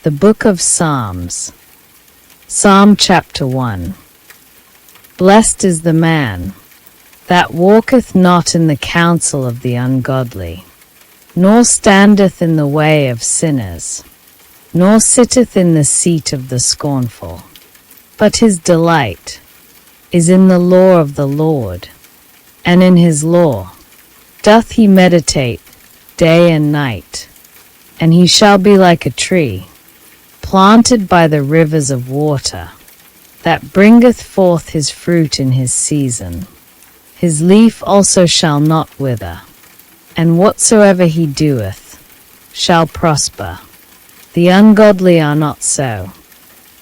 The Book of Psalms. Psalm chapter 1. Blessed is the man that walketh not in the counsel of the ungodly, nor standeth in the way of sinners, nor sitteth in the seat of the scornful. But his delight is in the law of the Lord, and in his law doth he meditate day and night. And he shall be like a tree planted by the rivers of water, that bringeth forth his fruit in his season. His leaf also shall not wither, and whatsoever he doeth shall prosper. The ungodly are not so,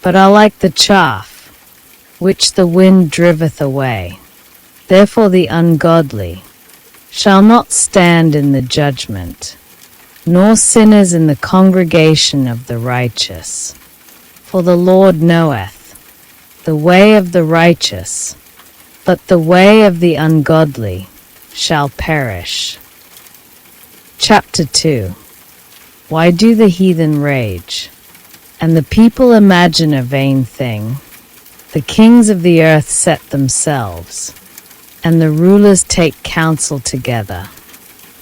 but are like the chaff which the wind driveth away. Therefore the ungodly shall not stand in the judgment, nor sinners in the congregation of the righteous. For the Lord knoweth the way of the righteous, but the way of the ungodly shall perish. Chapter 2. Why do the heathen rage, and the people imagine a vain thing? The kings of the earth set themselves, and the rulers take counsel together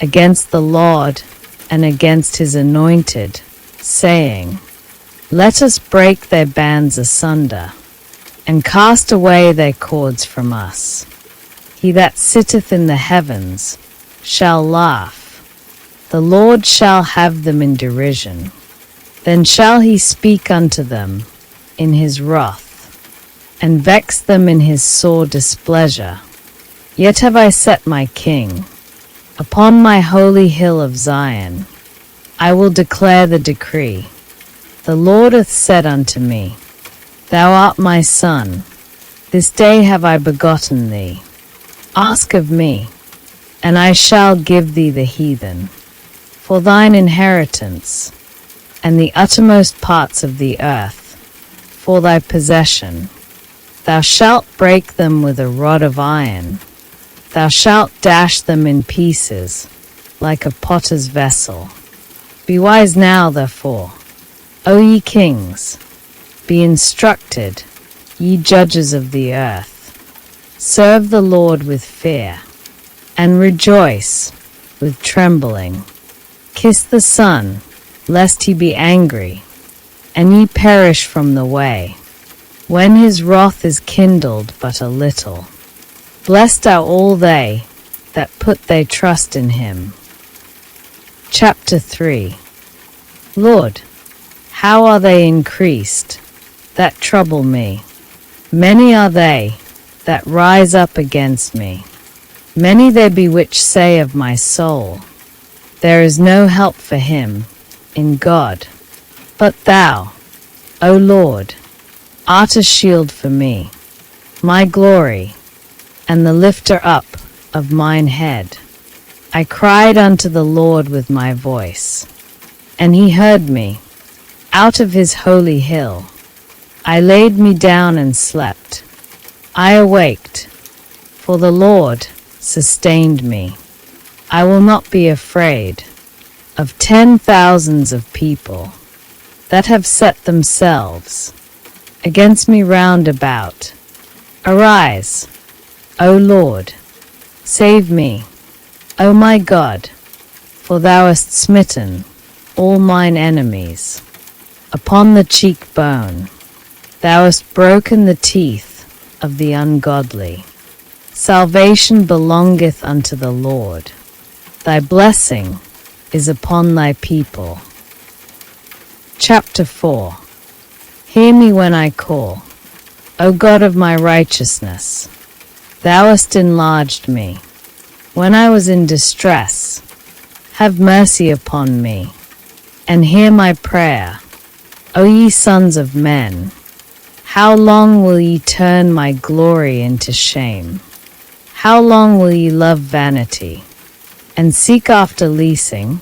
against the Lord and against his anointed, saying, Let us break their bands asunder, and cast away their cords from us. He that sitteth in the heavens shall laugh. The Lord shall have them in derision. Then shall he speak unto them in his wrath, and vex them in his sore displeasure. Yet have I set my king upon my holy hill of Zion. I will declare the decree. The Lord hath said unto me, Thou art my son, this day have I begotten thee. Ask of me, and I shall give thee the heathen for thine inheritance, and the uttermost parts of the earth for thy possession. Thou shalt break them with a rod of iron. Thou shalt dash them in pieces like a potter's vessel. Be wise now, therefore, O ye kings, be instructed, ye judges of the earth. Serve the Lord with fear, and rejoice with trembling. Kiss the Son, lest he be angry, and ye perish from the way, when his wrath is kindled but a little. Blessed are all they that put their trust in him. Chapter 3. Lord, how are they increased that trouble me? Many are they that rise up against me. Many there be which say of my soul, There is no help for him in God. But thou, O Lord, art a shield for me, my glory, and the lifter up of mine head. I cried unto the Lord with my voice, and he heard me. Out of his holy hill I laid me down and slept. I awaked, for the Lord sustained me. I will not be afraid of 10,000s of people that have set themselves against me round about. Arise, O Lord, save me, O my God, for thou hast smitten all mine enemies upon the cheekbone. Thou hast broken the teeth of the ungodly. Salvation belongeth unto the Lord. Thy blessing is upon thy people. Chapter 4. Hear me when I call, O God of my righteousness. Thou hast enlarged me when I was in distress. Have mercy upon me, and hear my prayer, O ye sons of men. How long will ye turn my glory into shame? How long will ye love vanity, and seek after leasing?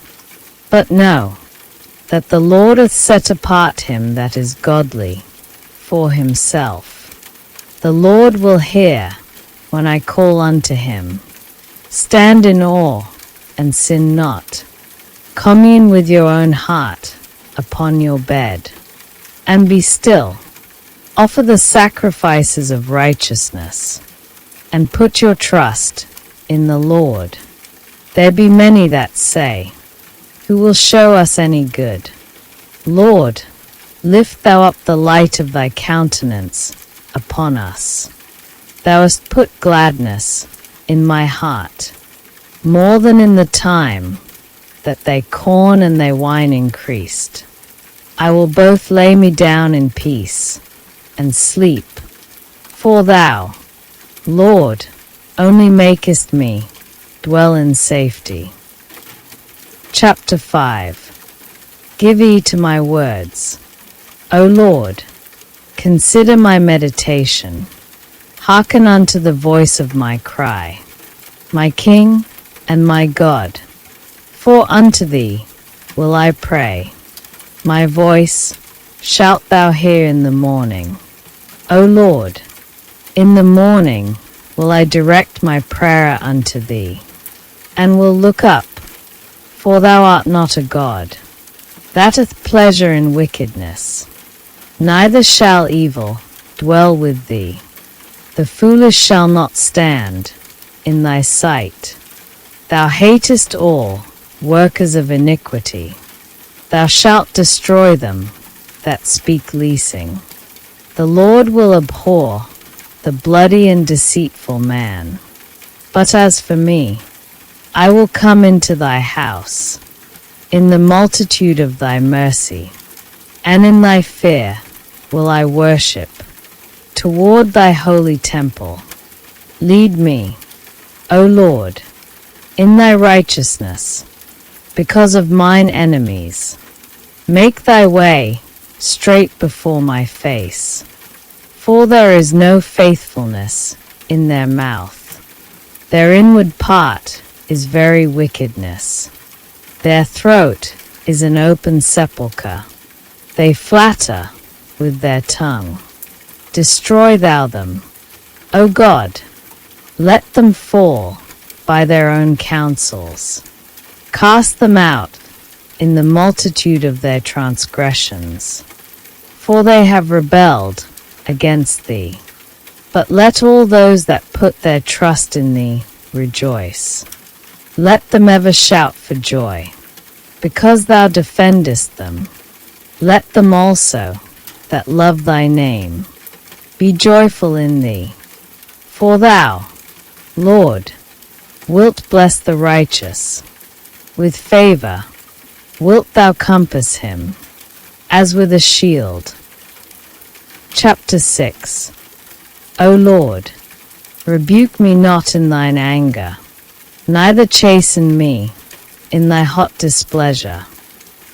But know that the Lord hath set apart him that is godly for himself. The Lord will hear when I call unto him. Stand in awe and sin not. Commune with your own heart upon your bed. and be still. Offer the sacrifices of righteousness, and put your trust in the Lord. There be many that say, who will show us any good? Lord, lift thou up the light of thy countenance upon us. Thou hast put gladness in my heart, more than in the time that thy corn and thy wine increased. I will both lay me down in peace and sleep, for thou, Lord, only makest me dwell in safety. Chapter 5. Give heed to my words, O Lord, consider my meditation. Hearken unto the voice of my cry, my King and my God. For unto thee will I pray. My voice shalt thou hear in the morning. O Lord, in the morning will I direct my prayer unto thee, and will look up, for thou art not a God that hath pleasure in wickedness, neither shall evil dwell with thee. The foolish shall not stand in thy sight. Thou hatest all workers of iniquity. Thou shalt destroy them that speak leasing. The Lord will abhor the bloody and deceitful man. But as for me, I will come into thy house, in the multitude of thy mercy, and in thy fear will I worship. Toward thy holy temple, lead me, O Lord, in thy righteousness, because of mine enemies. Make thy way straight before my face, for there is no faithfulness in their mouth. Their inward part is very wickedness. Their throat is an open sepulchre. They flatter with their tongue. Destroy thou them, O God, let them fall by their own counsels. Cast them out in the multitude of their transgressions, for they have rebelled against thee. But let all those that put their trust in thee rejoice. Let them ever shout for joy, because thou defendest them. Let them also that love thy name be joyful in thee. For thou, Lord, wilt bless the righteous. With favor wilt thou compass him, as with a shield. Chapter 6. O Lord, rebuke me not in thine anger, neither chasten me in thy hot displeasure.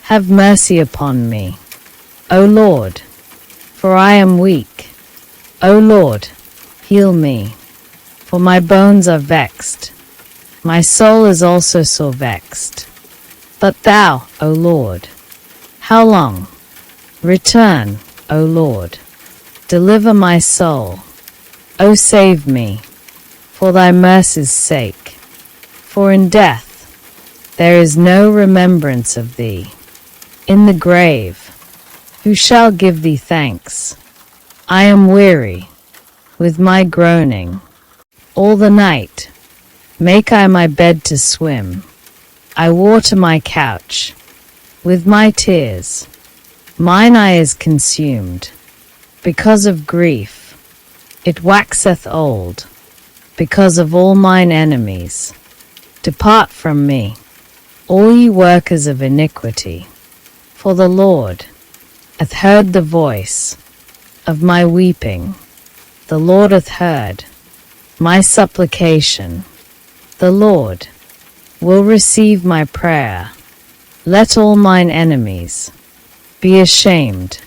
Have mercy upon me, O Lord, for I am weak. O Lord, heal me, for my bones are vexed. My soul is also sore vexed. But thou, O Lord, how long? Return, O Lord. Deliver my soul. O save me, for thy mercy's sake. For in death there is no remembrance of thee. In the grave, who shall give thee thanks? I am weary with my groaning. All the night make I my bed to swim. I water my couch with my tears. Mine eye is consumed because of grief. It waxeth old because of all mine enemies. Depart from me, all ye workers of iniquity, for the Lord hath heard the voice of my weeping. The Lord hath heard my supplication. The Lord will receive my prayer. Let all mine enemies be ashamed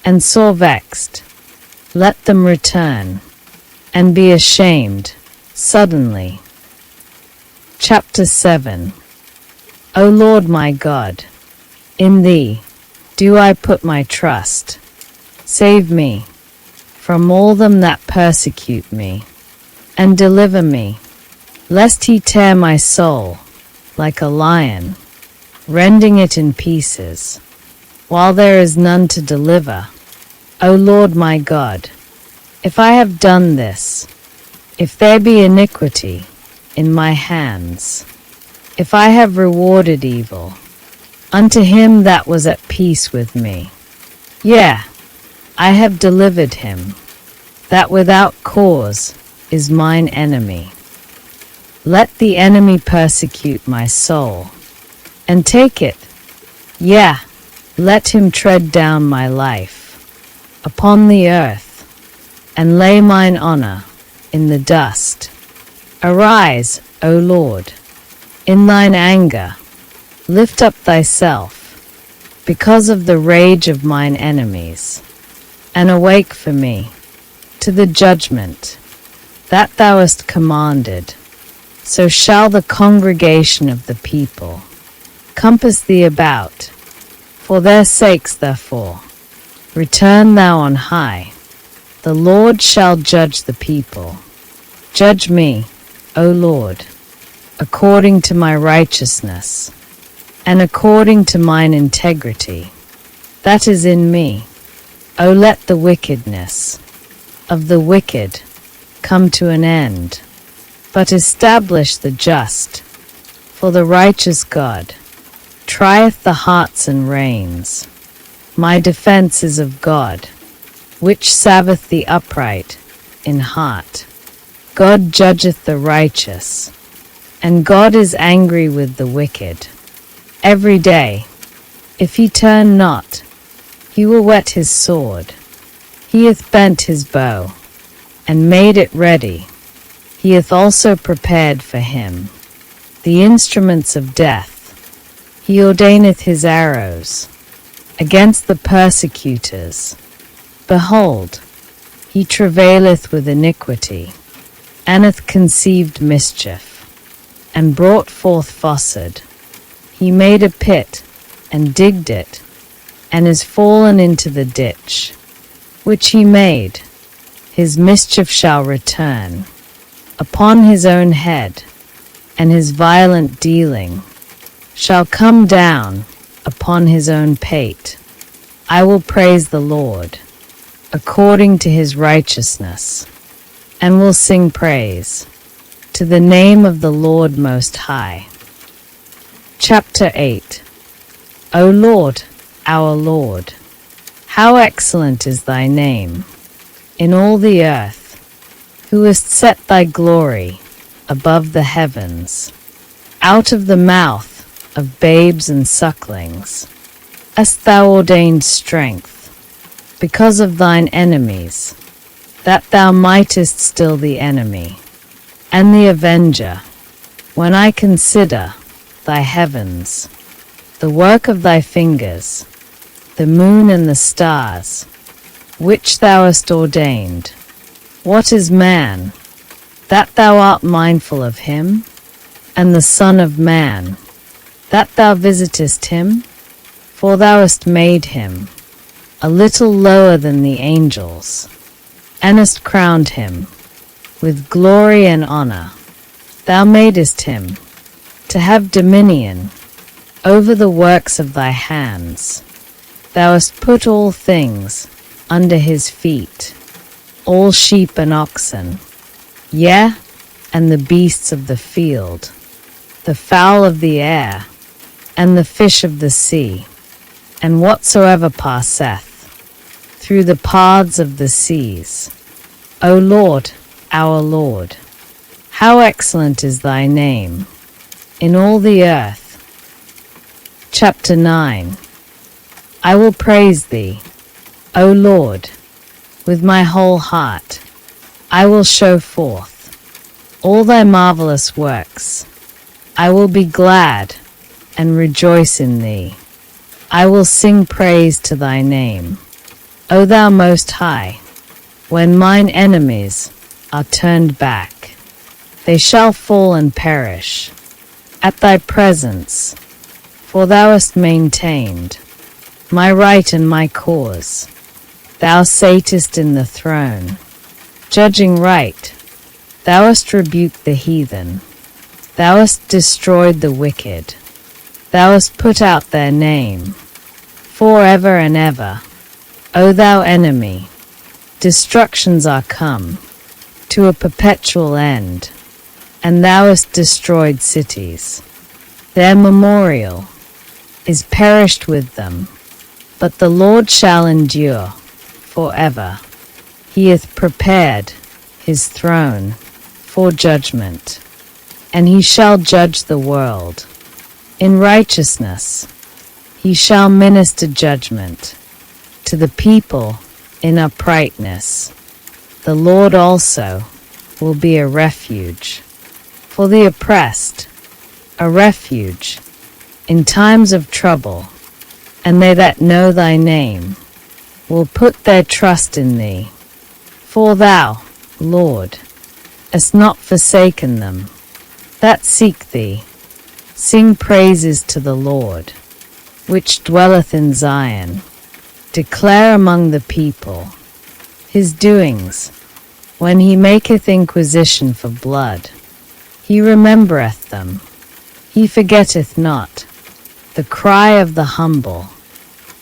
and sore vexed. Let them return and be ashamed suddenly. Chapter 7. O Lord my God, in thee do I put my trust. Save me from all them that persecute me, and deliver me, lest he tear my soul like a lion, rending it in pieces. while there is none to deliver. O Lord my God, if I have done this, if there be iniquity in my hands, if I have rewarded evil unto him that was at peace with me, yea, I have delivered him that without cause is mine enemy. Let the enemy persecute my soul, and take it, yea, let him tread down my life upon the earth, and lay mine honor in the dust. Arise, O Lord, in thine anger, lift up thyself, because of the rage of mine enemies, and awake for me to the judgment that thou hast commanded. So shall the congregation of the people compass thee about. For their sakes therefore return thou on high. The Lord shall judge the people. Judge me, O Lord, according to my righteousness, and according to mine integrity that is in me. O let the wickedness of the wicked come to an end, but establish the just. For the righteous God trieth the hearts and reins. My defense is of God, which saveth the upright in heart. God judgeth the righteous, and God is angry with the wicked. Every day, if he turn not, he will whet his sword. He hath bent his bow, and made it ready. He hath also prepared for him the instruments of death. He ordaineth his arrows against the persecutors. Behold, he travaileth with iniquity, and hath conceived mischief, and brought forth falsehood. He made a pit, and digged it, and is fallen into the ditch, which he made. His mischief shall return upon his own head, and his violent dealing shall come down upon his own pate. I will praise the Lord according to his righteousness, and will sing praise to the name of the Lord Most High. Chapter 8. O Lord, our Lord, how excellent is thy name in all the earth, who hast set thy glory above the heavens. Out of the mouth of babes and sucklings hast thou ordained strength, because of thine enemies, that thou mightest still the enemy and the avenger. When I consider thy heavens, the work of thy fingers, the moon and the stars, which thou hast ordained. What is man, that thou art mindful of him? And the Son of Man, that thou visitest him? For thou hast made him a little lower than the angels, and hast crowned him with glory and honor. Thou madest him to have dominion over the works of thy hands. Thou hast put all things under his feet, all sheep and oxen, yea, and the beasts of the field, the fowl of the air, and the fish of the sea, and whatsoever passeth through the paths of the seas. O Lord, our Lord, how excellent is thy name in all the earth. Chapter 9. I will praise thee, O Lord, with my whole heart. I will show forth all thy marvelous works. I will be glad and rejoice in thee. I will sing praise to thy name, O thou Most High. When mine enemies are turned back, they shall fall and perish at thy presence, for thou hast maintained my right and my cause. Thou satest in the throne, judging right. Thou hast rebuked the heathen. Thou hast destroyed the wicked. Thou hast put out their name for ever and ever. O thou enemy, destructions are come to a perpetual end, and thou hast destroyed cities. Their memorial is perished with them, but the Lord shall endure for ever. He hath prepared his throne for judgment, and he shall judge the world. In righteousness he shall minister judgment to the people in uprightness. The Lord also will be a refuge for the oppressed, a refuge in times of trouble, and they that know thy name will put their trust in thee. For thou, Lord, hast not forsaken them that seek thee. Sing praises to the Lord, which dwelleth in Zion. Declare among the people his doings, when he maketh inquisition for blood. He remembereth them, he forgetteth not the cry of the humble.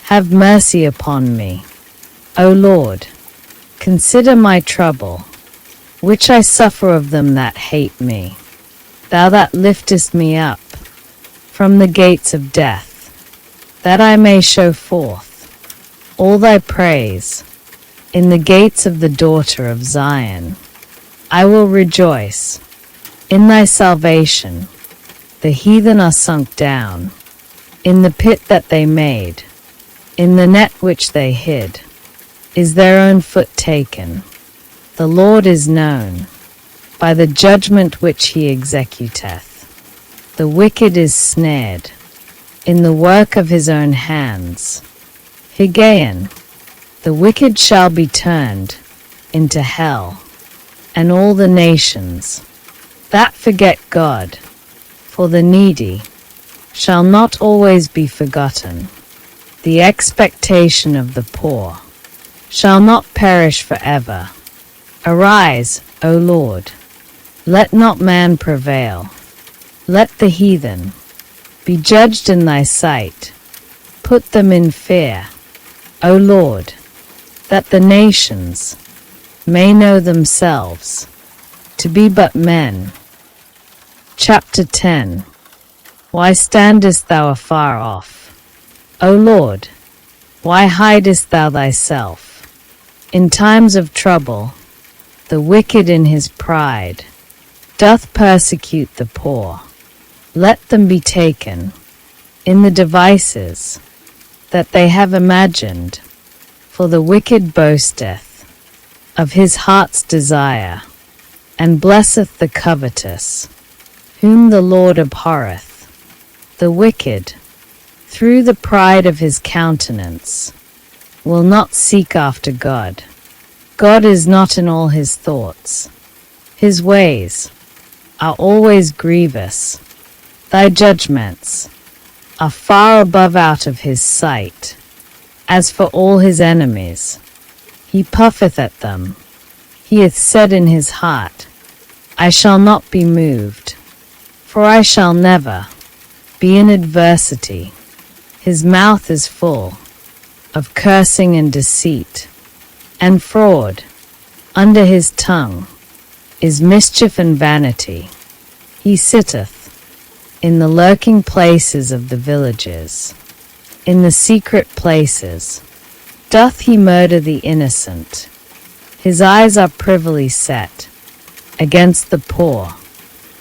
Have mercy upon me, O Lord, consider my trouble, which I suffer of them that hate me. Thou that liftest me up from the gates of death, that I may show forth all thy praise in the gates of the daughter of Zion. I will rejoice in thy salvation. The heathen are sunk down in the pit that they made, in the net which they hid is their own foot taken. The Lord is known by the judgment which he executeth. The wicked is snared in the work of his own hands. Higgaion, the wicked shall be turned into hell, and all the nations that forget God, for the needy shall not always be forgotten. The expectation of the poor shall not perish forever. Arise, O Lord, let not man prevail. Let the heathen be judged in thy sight. Put them in fear, O Lord, that the nations may know themselves to be but men. Chapter 10. Why standest thou afar off, O Lord? Why hidest thou thyself? In times of trouble, the wicked in his pride doth persecute the poor. Let them be taken in the devices that they have imagined, for the wicked boasteth of his heart's desire, and blesseth the covetous, whom the Lord abhorreth. The wicked, through the pride of his countenance, will not seek after God. God is not in all his thoughts. His ways are always grievous. Thy judgments are far above out of his sight. As for all his enemies, he puffeth at them. He hath said in his heart, I shall not be moved, for I shall never be in adversity. His mouth is full of cursing and deceit, and fraud. Under his tongue is mischief and vanity. He sitteth in the lurking places of the villages. In the secret places doth he murder the innocent. His eyes are privily set against the poor.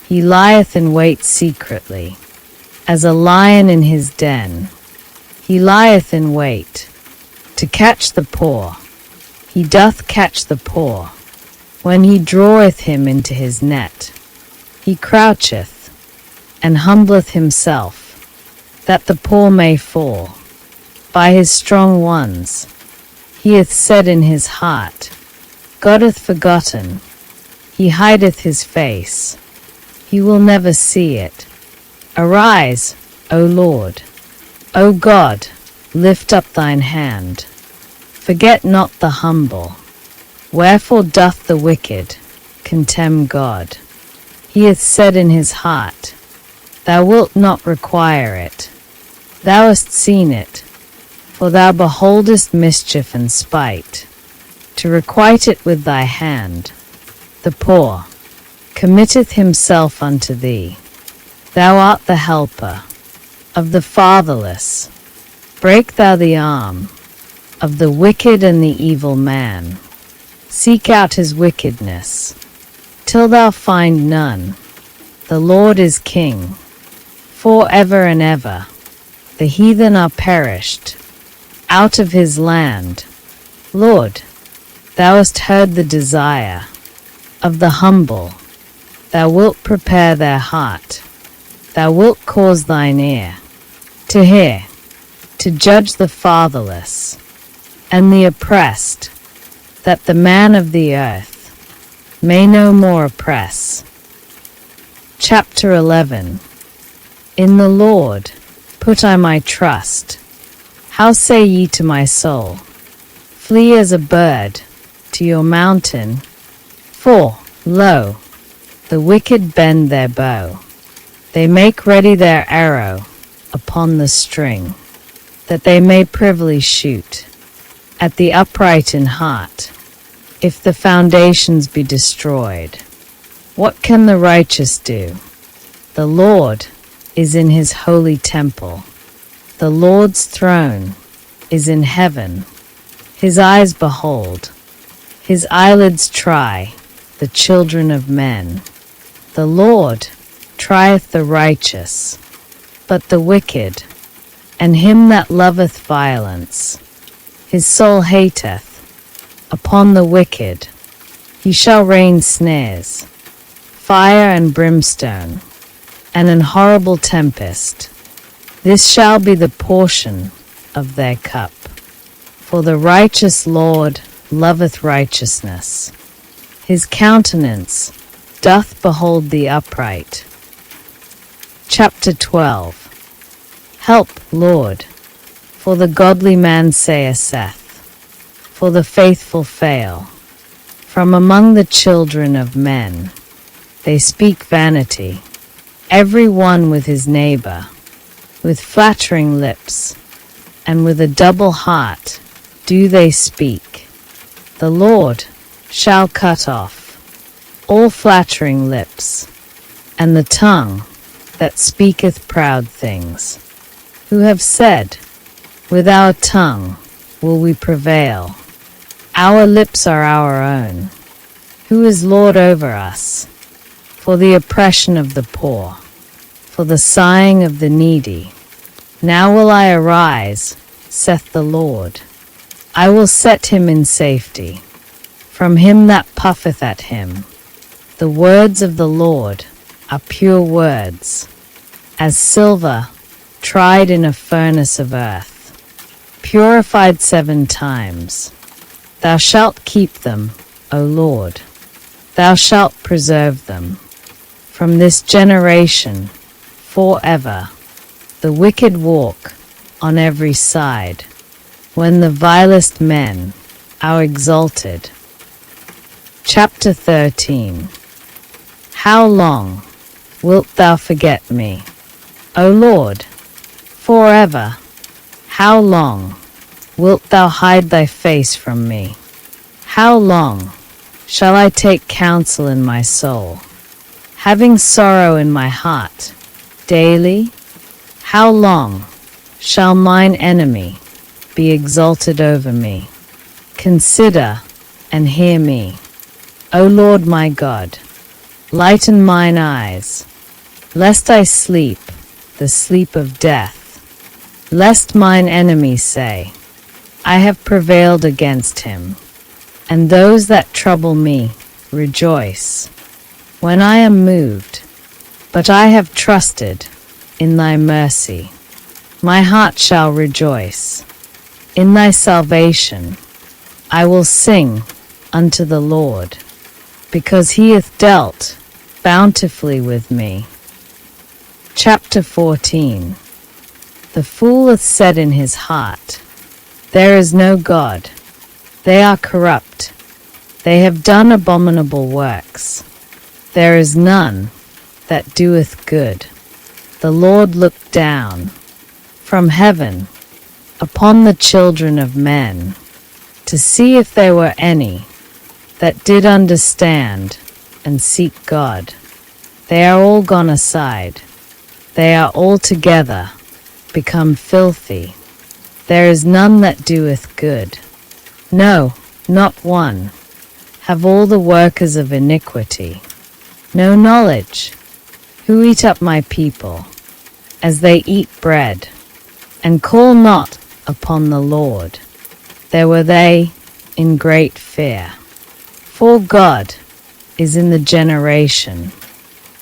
He lieth in wait secretly, as a lion in his den. He lieth in wait to catch the poor. He doth catch the poor when he draweth him into his net. He croucheth and humbleth himself, that the poor may fall by his strong ones. He hath said in his heart, God hath forgotten. He hideth his face. He will never see it. Arise, O Lord. O God, lift up thine hand. Forget not the humble. Wherefore doth the wicked contemn God? He hath said in his heart, Thou wilt not require it. Thou hast seen it. For thou beholdest mischief and spite, to requite it with thy hand. The poor committeth himself unto thee. Thou art the helper of the fatherless. Break thou the arm of the wicked and the evil man. Seek out his wickedness, till thou find none. The Lord is king, for ever and ever. The heathen are perished out of his land. Lord, thou hast heard the desire of the humble. Thou wilt prepare their heart. Thou wilt cause thine ear to hear, to judge the fatherless and the oppressed, that the man of the earth may no more oppress. Chapter 11. In the Lord put I my trust. How say ye to my soul, flee as a bird to your mountain? For, lo, the wicked bend their bow. They make ready their arrow upon the string, that they may privily shoot at the upright in heart. If the foundations be destroyed, what can the righteous do? The Lord is in his holy temple. The Lord's throne is in heaven. His eyes behold, his eyelids try the children of men. The Lord trieth the righteous, but the wicked, and him that loveth violence, his soul hateth. Upon the wicked he shall rain snares, fire and brimstone, and an horrible tempest. This shall be the portion of their cup. For the righteous Lord loveth righteousness. His countenance doth behold the upright. Chapter 12. Help, Lord, for the godly man saith, for the faithful fail. From among the children of men they speak vanity, every one with his neighbor, with flattering lips, and with a double heart do they speak. The Lord shall cut off all flattering lips, and the tongue that speaketh proud things, who have said, with our tongue will we prevail. Our lips are our own. Who is Lord over us? For the oppression of the poor, for the sighing of the needy. Now will I arise, saith the Lord. I will set him in safety from him that puffeth at him. The words of the Lord are pure words, as silver tried in a furnace of earth, purified 7 times. Thou shalt keep them, O Lord. Thou shalt preserve them from this generation forever. The wicked walk on every side, when the vilest men are exalted. Chapter 13. How long wilt thou forget me, O Lord? Forever. How long wilt thou hide thy face from me? How long shall I take counsel in my soul, having sorrow in my heart daily? How long shall mine enemy be exalted over me? Consider and hear me, O Lord my God. Lighten mine eyes, lest I sleep the sleep of death, lest mine enemies say, I have prevailed against him, and those that trouble me rejoice. When I am moved, but I have trusted in thy mercy, my heart shall rejoice. In thy salvation I will sing unto the Lord, because he hath dealt bountifully with me. Chapter 14. The fool hath said in his heart, there is no God. They are corrupt. They have done abominable works. There is none that doeth good. The Lord looked down from heaven upon the children of men, to see if there were any that did understand and seek God. They are all gone aside. They are altogether become filthy. There is none that doeth good. No, not one. Have all the workers of iniquity no knowledge? Who eat up my people, as they eat bread, and call not upon the Lord. There were they in great fear. For God is in the generation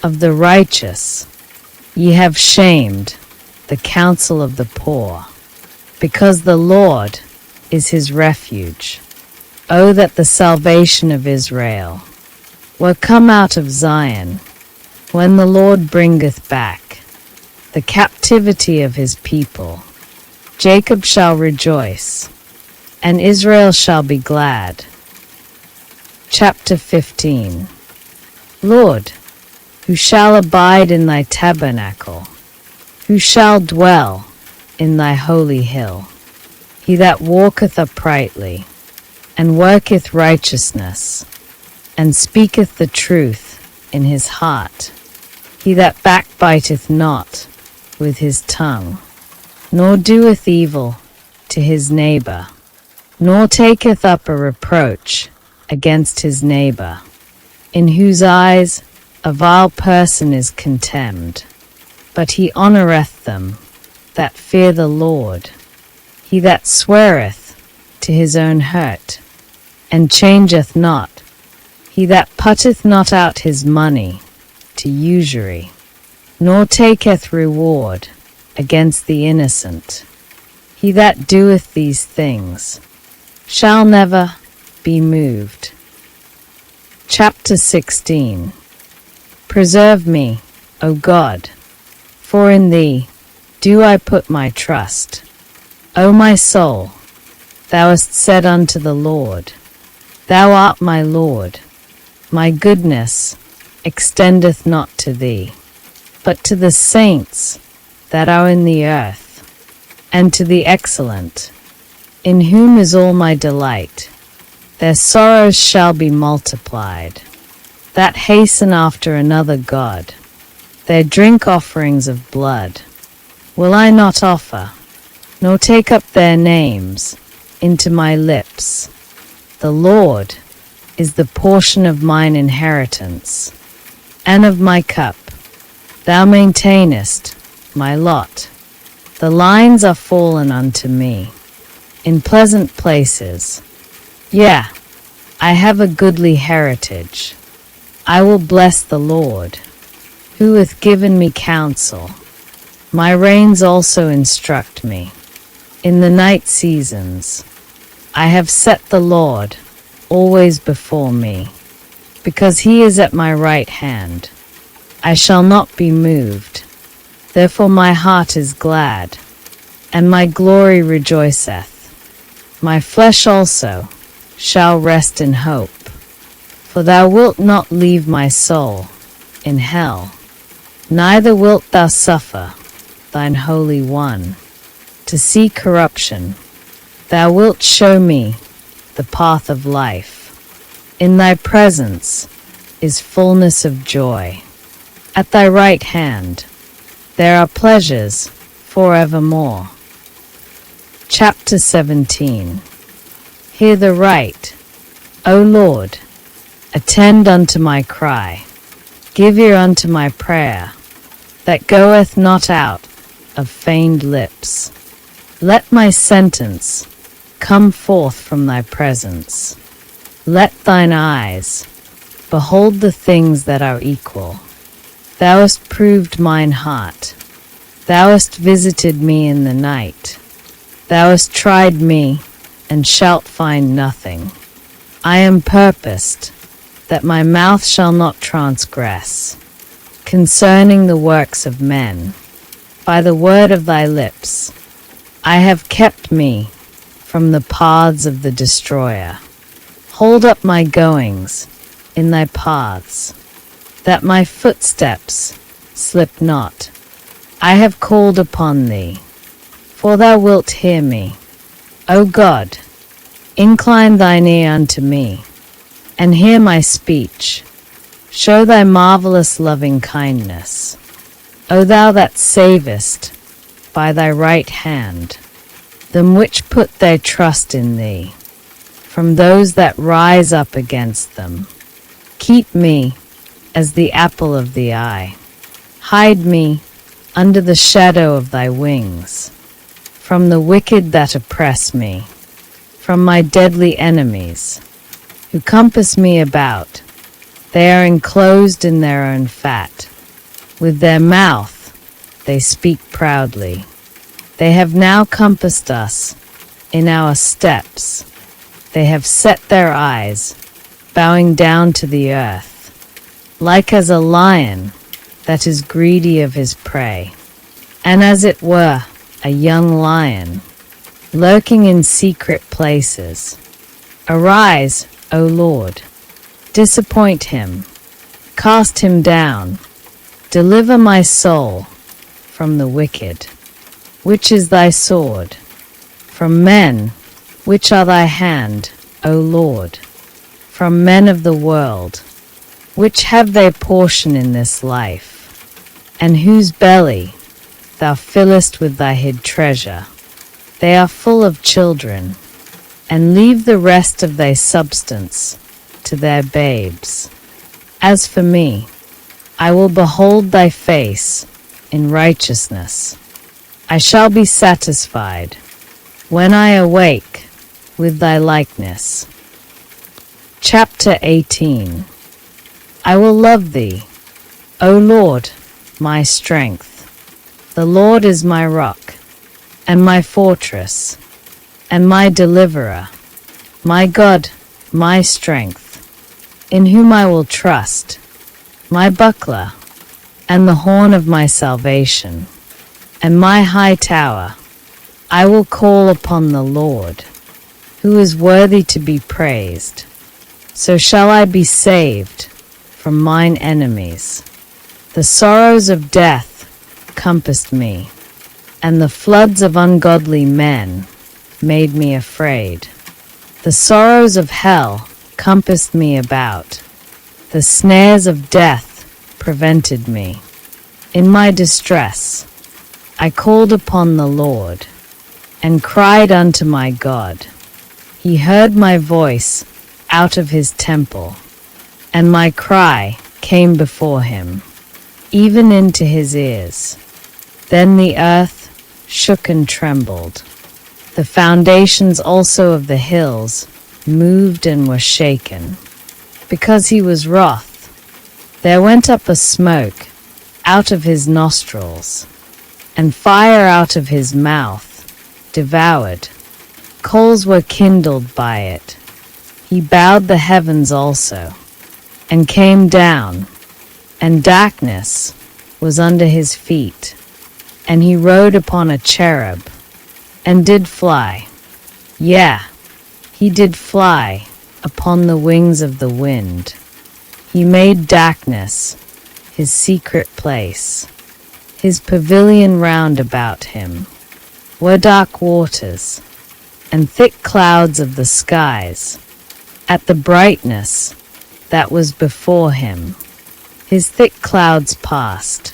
of the righteous. Ye have shamed the counsel of the poor, because the Lord is his refuge. O that the salvation of Israel were come out of Zion, when the Lord bringeth back the captivity of his people. Jacob shall rejoice, and Israel shall be glad. Chapter 15. Lord, who shall abide in thy tabernacle? Who shall dwell in thy holy hill? He that walketh uprightly, and worketh righteousness, and speaketh the truth in his heart. He that backbiteth not with his tongue, nor doeth evil to his neighbor, nor taketh up a reproach against his neighbor, in whose eyes a vile person is contemned, but he honoureth them that fear the Lord. He that sweareth to his own hurt, and changeth not, he that putteth not out his money to usury, nor taketh reward against the innocent. He that doeth these things shall never be moved. Chapter 16. Preserve me, O God, for in thee do I put my trust. O my soul, thou hast said unto the Lord, Thou art my Lord. My goodness extendeth not to thee, but to the saints that are in the earth, and to the excellent, in whom is all my delight. Their sorrows shall be multiplied, that hasten after another god. Their drink offerings of blood will I not offer, nor take up their names into my lips. The Lord is the portion of mine inheritance, and of my cup. Thou maintainest my lot. The lines are fallen unto me in pleasant places. Yea, I have a goodly heritage. I will bless the Lord, who hath given me counsel. My reins also instruct me. In the night seasons I have set the Lord always before me. Because he is at my right hand, I shall not be moved. Therefore my heart is glad, and my glory rejoiceth. My flesh also shall rest in hope. For thou wilt not leave my soul in hell, neither wilt thou suffer thine Holy One to see corruption. Thou wilt show me the path of life. In thy presence is fullness of joy. At thy right hand there are pleasures forevermore. Chapter 17. Hear the right, O Lord, attend unto my cry. Give ear unto my prayer, that goeth not out of feigned lips. Let my sentence come forth from thy presence. Let thine eyes behold the things that are equal. Thou hast proved mine heart. Thou hast visited me in the night. Thou hast tried me, and shalt find nothing. I am purposed that my mouth shall not transgress concerning the works of men. By the word of thy lips I have kept me from the paths of the destroyer. Hold up my goings in thy paths, that my footsteps slip not. I have called upon thee, for thou wilt hear me. O God, incline thine ear unto me, and hear my speech. Show thy marvelous loving kindness, O thou that savest by thy right hand them which put their trust in thee, from those that rise up against them. Keep me as the apple of the eye. Hide me under the shadow of thy wings, from the wicked that oppress me, from my deadly enemies, who compass me about. They are enclosed in their own fat. With their mouth they speak proudly. They have now compassed us in our steps. They have set their eyes, bowing down to the earth, like as a lion that is greedy of his prey, and as it were a young lion, lurking in secret places. Arise, O Lord, disappoint him, cast him down, deliver my soul from the wicked, which is thy sword, from men, which are thy hand, O Lord, from men of the world, which have their portion in this life, and whose belly thou fillest with thy hid treasure. They are full of children, and leave the rest of thy substance to their babes. As for me, I will behold thy face in righteousness. I shall be satisfied when I awake with thy likeness. Chapter 18. I will love thee, O Lord, my strength. The Lord is my rock, and my fortress, and my deliverer, my God, my strength, in whom I will trust, my buckler, and the horn of my salvation, and my high tower. I will call upon the Lord, who is worthy to be praised. So shall I be saved from mine enemies. The sorrows of death compassed me, and the floods of ungodly men made me afraid. The sorrows of hell compassed me about. The snares of death prevented me. In my distress, I called upon the Lord, and cried unto my God. He heard my voice out of his temple, and my cry came before him, even into his ears. Then the earth shook and trembled. The foundations also of the hills moved and were shaken. Because he was wroth, there went up a smoke out of his nostrils, and fire out of his mouth devoured. Coals were kindled by it. He bowed the heavens also, and came down, and darkness was under his feet. And he rode upon a cherub, and did fly. Yea, he did fly upon the wings of the wind. He made darkness his secret place. His pavilion round about him were dark waters, and thick clouds of the skies. At the brightness that was before him, his thick clouds passed,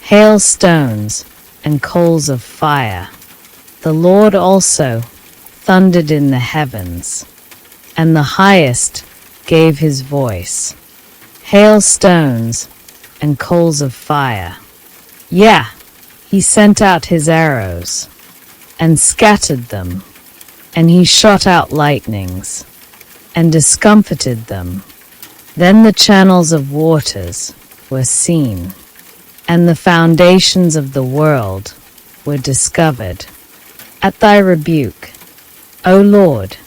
hailstones and coals of fire. The Lord also thundered in the heavens, and the highest gave his voice. Hailstones and coals of fire. Yea, he sent out his arrows, and scattered them, and he shot out lightnings, and discomfited them. Then the channels of waters were seen, and the foundations of the world were discovered. At thy rebuke, O Lord,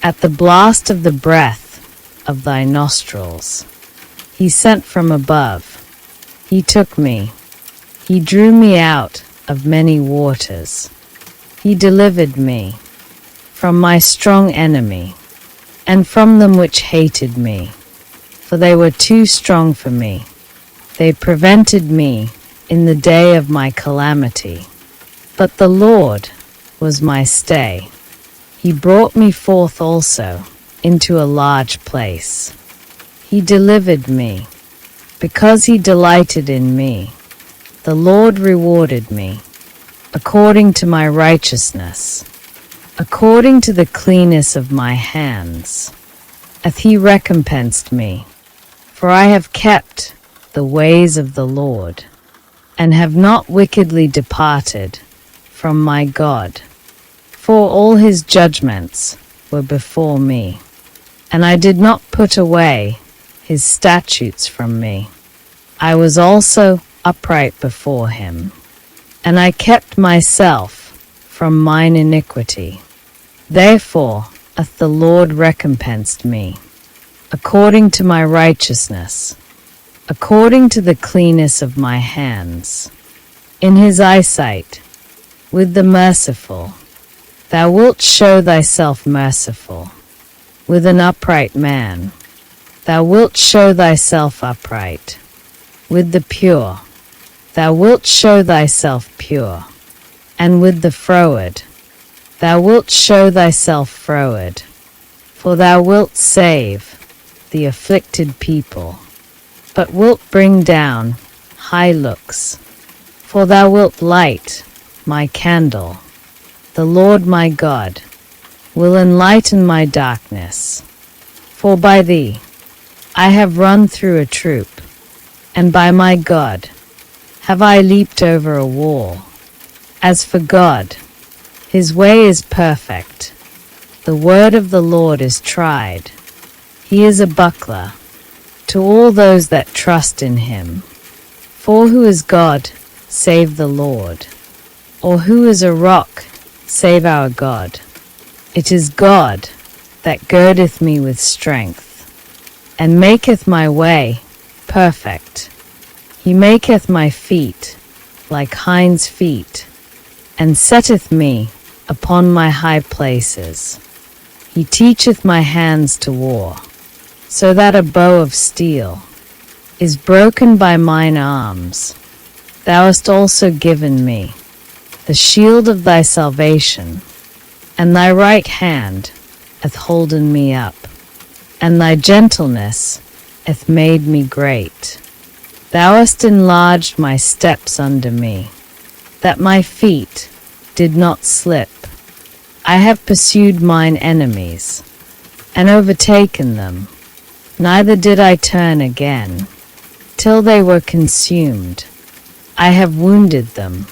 at the blast of the breath of thy nostrils, he sent from above. He took me. He drew me out of many waters. He delivered me from my strong enemy, and from them which hated me, for they were too strong for me. They prevented me in the day of my calamity. But the Lord was my stay. He brought me forth also into a large place. He delivered me, because he delighted in me. The Lord rewarded me, according to my righteousness, according to the cleanness of my hands, hath he recompensed me. For I have kept the ways of the Lord, and have not wickedly departed from my God. For all his judgments were before me, and I did not put away his statutes from me. I was also upright before him, and I kept myself from mine iniquity. Therefore hath the Lord recompensed me, according to my righteousness, according to the cleanness of my hands. In his eyesight, with the merciful, thou wilt show thyself merciful. With an upright man, thou wilt show thyself upright. With the pure, thou wilt show thyself pure. And with the froward, thou wilt show thyself froward. For thou wilt save the afflicted people, but wilt bring down high looks. For thou wilt light my candle. The Lord my God will enlighten my darkness. For by thee I have run through a troop, and by my God have I leaped over a wall. As for God, his way is perfect. The word of the Lord is tried. He is a buckler to all those that trust in him. For who is God save the Lord? Or who is a rock save our God? It is God that girdeth me with strength, and maketh my way perfect. He maketh my feet like hinds' feet, and setteth me upon my high places. He teacheth my hands to war, so that a bow of steel is broken by mine arms. Thou hast also given me the shield of thy salvation, and thy right hand hath holden me up, and thy gentleness hath made me great. Thou hast enlarged my steps under me, that my feet did not slip. I have pursued mine enemies, and overtaken them, neither did I turn again, till they were consumed. I have wounded them,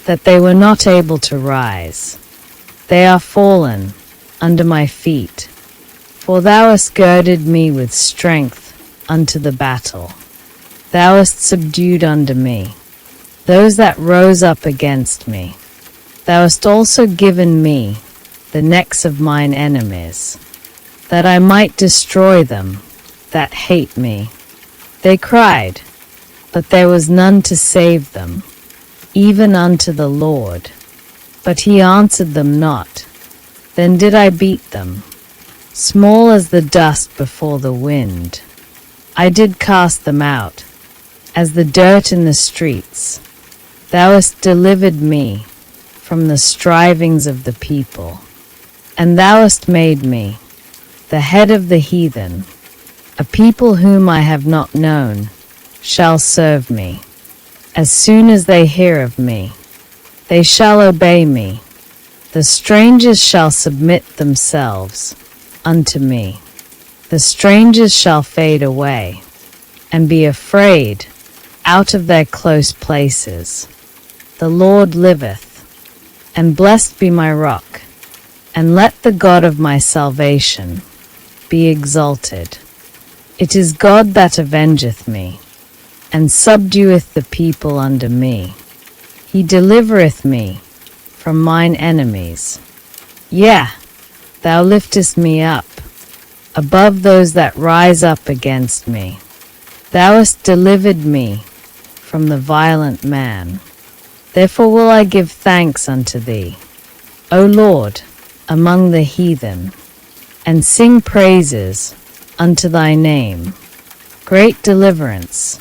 that they were not able to rise. They are fallen under my feet. For thou hast girded me with strength unto the battle. Thou hast subdued under me those that rose up against me. Thou hast also given me the necks of mine enemies, that I might destroy them that hate me. They cried, but there was none to save them, even unto the Lord. But he answered them not. Then did I beat them, small as the dust before the wind. I did cast them out, as the dirt in the streets. Thou hast delivered me from the strivings of the people, and thou hast made me the head of the heathen. A people whom I have not known shall serve me. As soon as they hear of me, they shall obey me. The strangers shall submit themselves unto me. The strangers shall fade away, and be afraid out of their close places. The Lord liveth, and blessed be my rock, and let the God of my salvation be exalted. It is God that avengeth me, and subdueth the people under me. He delivereth me from mine enemies. Yea, thou liftest me up above those that rise up against me. Thou hast delivered me from the violent man. Therefore will I give thanks unto thee, O Lord, among the heathen, and sing praises unto thy name. Great deliverance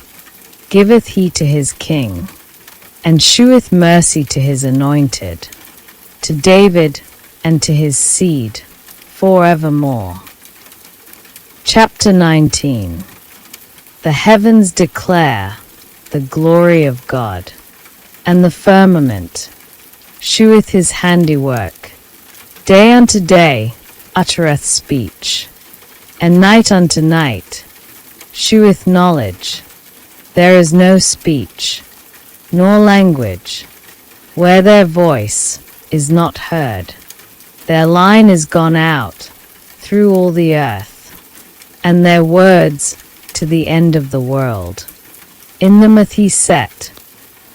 giveth he to his king, and sheweth mercy to his anointed, to David and to his seed for evermore. Chapter 19. The heavens declare the glory of God, and the firmament sheweth his handiwork. Day unto day uttereth speech, and night unto night sheweth knowledge. There is no speech, nor language, where their voice is not heard. Their line is gone out through all the earth, and their words to the end of the world. In them hath he set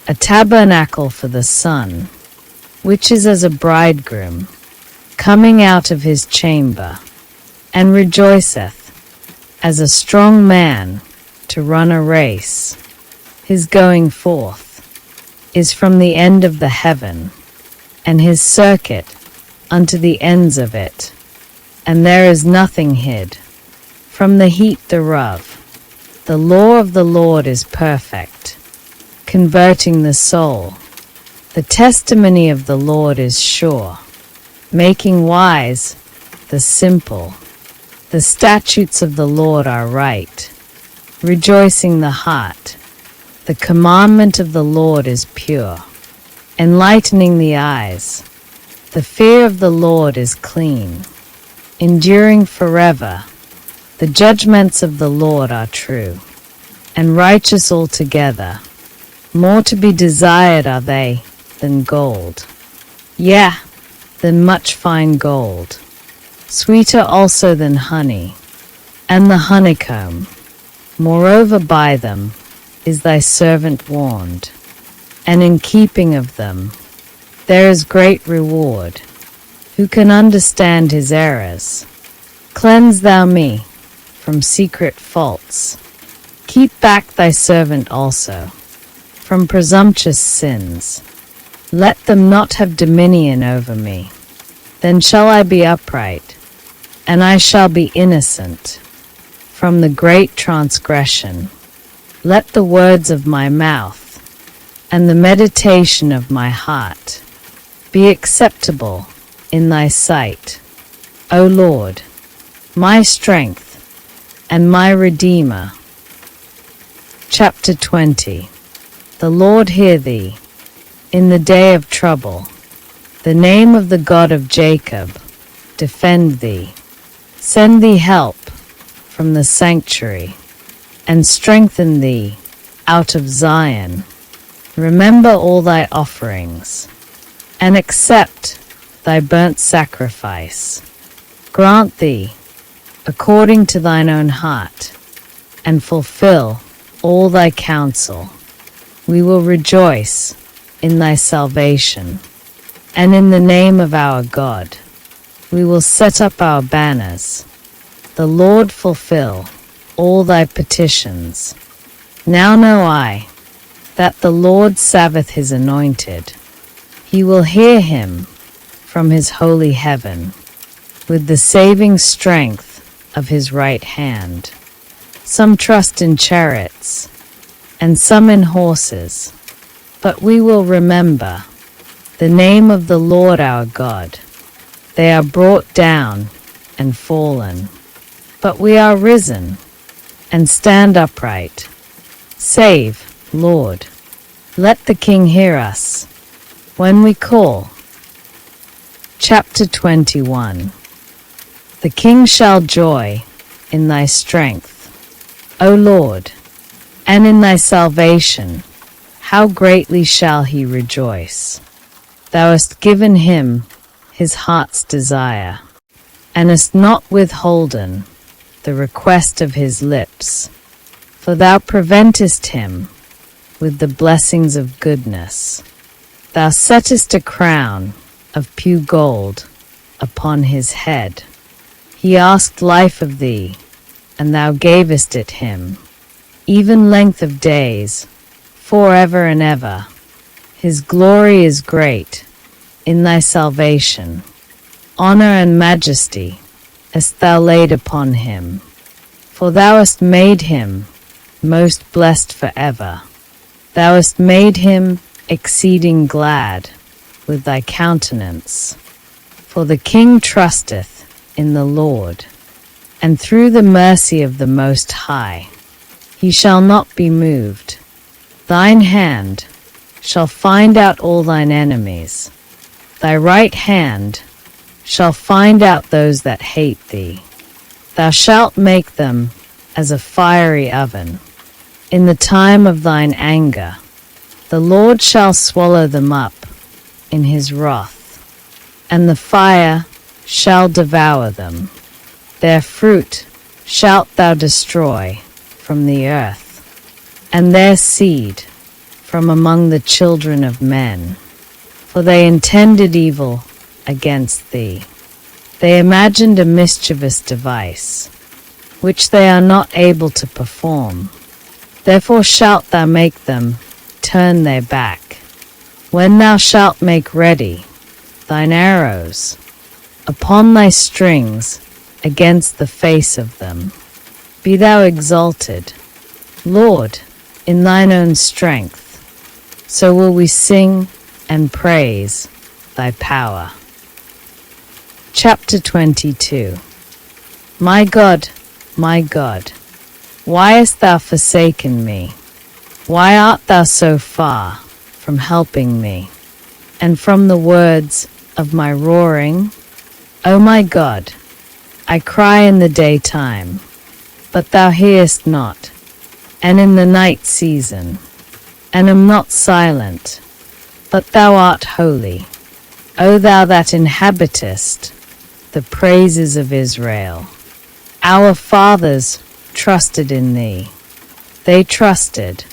a tabernacle for the sun, which is as a bridegroom coming out of his chamber, and rejoiceth as a strong man to run a race. His going forth is from the end of the heaven, and his circuit unto the ends of it, and there is nothing hid from the heat thereof. The law of the Lord is perfect, converting the soul. The testimony of the Lord is sure, making wise the simple. The statutes of the Lord are right, rejoicing the heart. The commandment of the Lord is pure, enlightening the eyes. The fear of the Lord is clean, enduring forever. The judgments of the Lord are true, and righteous altogether. More to be desired are they than gold, yea, than much fine gold. Sweeter also than honey, and the honeycomb. Moreover by them is thy servant warned, and in keeping of them there is great reward. Who can understand his errors? Cleanse thou me from secret faults. Keep back thy servant also from presumptuous sins. Let them not have dominion over me. Then shall I be upright, and I shall be innocent from the great transgression. Let the words of my mouth and the meditation of my heart be acceptable in thy sight, O Lord, my strength and my Redeemer. Chapter 20. The Lord hear thee in the day of trouble. The name of the God of Jacob defend thee. Send thee help from the sanctuary, and strengthen thee out of Zion. Remember all thy offerings, and accept thy burnt sacrifice. Grant thee according to thine own heart, and fulfill all thy counsel. We will rejoice in thy salvation, and in the name of our God we will set up our banners. The Lord fulfill all thy petitions. Now know I that the Lord saveth his anointed. He will hear him from his holy heaven with the saving strength of his right hand. Some trust in chariots, and some in horses, but we will remember the name of the Lord our God. They are brought down and fallen, but we are risen and stand upright. Save, Lord. Let the King hear us when we call. Chapter 21. The King shall joy in thy strength, O Lord, and in thy salvation. How greatly shall he rejoice! Thou hast given him his heart's desire, and hast not withholden the request of his lips. For thou preventest him with the blessings of goodness. Thou settest a crown of pure gold upon his head. He asked life of thee, and thou gavest it him, even length of days, forever and ever. His glory is great in thy salvation. Honor and majesty hast thou laid upon him, for thou hast made him most blessed forever. Thou hast made him exceeding glad with thy countenance. For the king trusteth in the Lord, and through the mercy of the Most High he shall not be moved. Thine hand shall find out all thine enemies. Thy right hand shall find out those that hate thee. Thou shalt make them as a fiery oven. In the time of thine anger, the Lord shall swallow them up in his wrath, and the fire shall devour them. Their fruit shalt thou destroy from the earth, and their seed from among the children of men. For they intended evil against thee. They imagined a mischievous device, which they are not able to perform. Therefore shalt thou make them turn their back, when thou shalt make ready thine arrows upon thy strings against the face of them. Be thou exalted, Lord, in thine own strength. So will we sing and praise thy power. Chapter 22. My God, why hast thou forsaken me? Why art thou so far from helping me, and from the words of my roaring? O my God, I cry in the daytime, but thou hearest not, and in the night season, and am not silent, but thou art holy, O thou that inhabitest the praises of Israel. Our fathers trusted in thee. They trusted,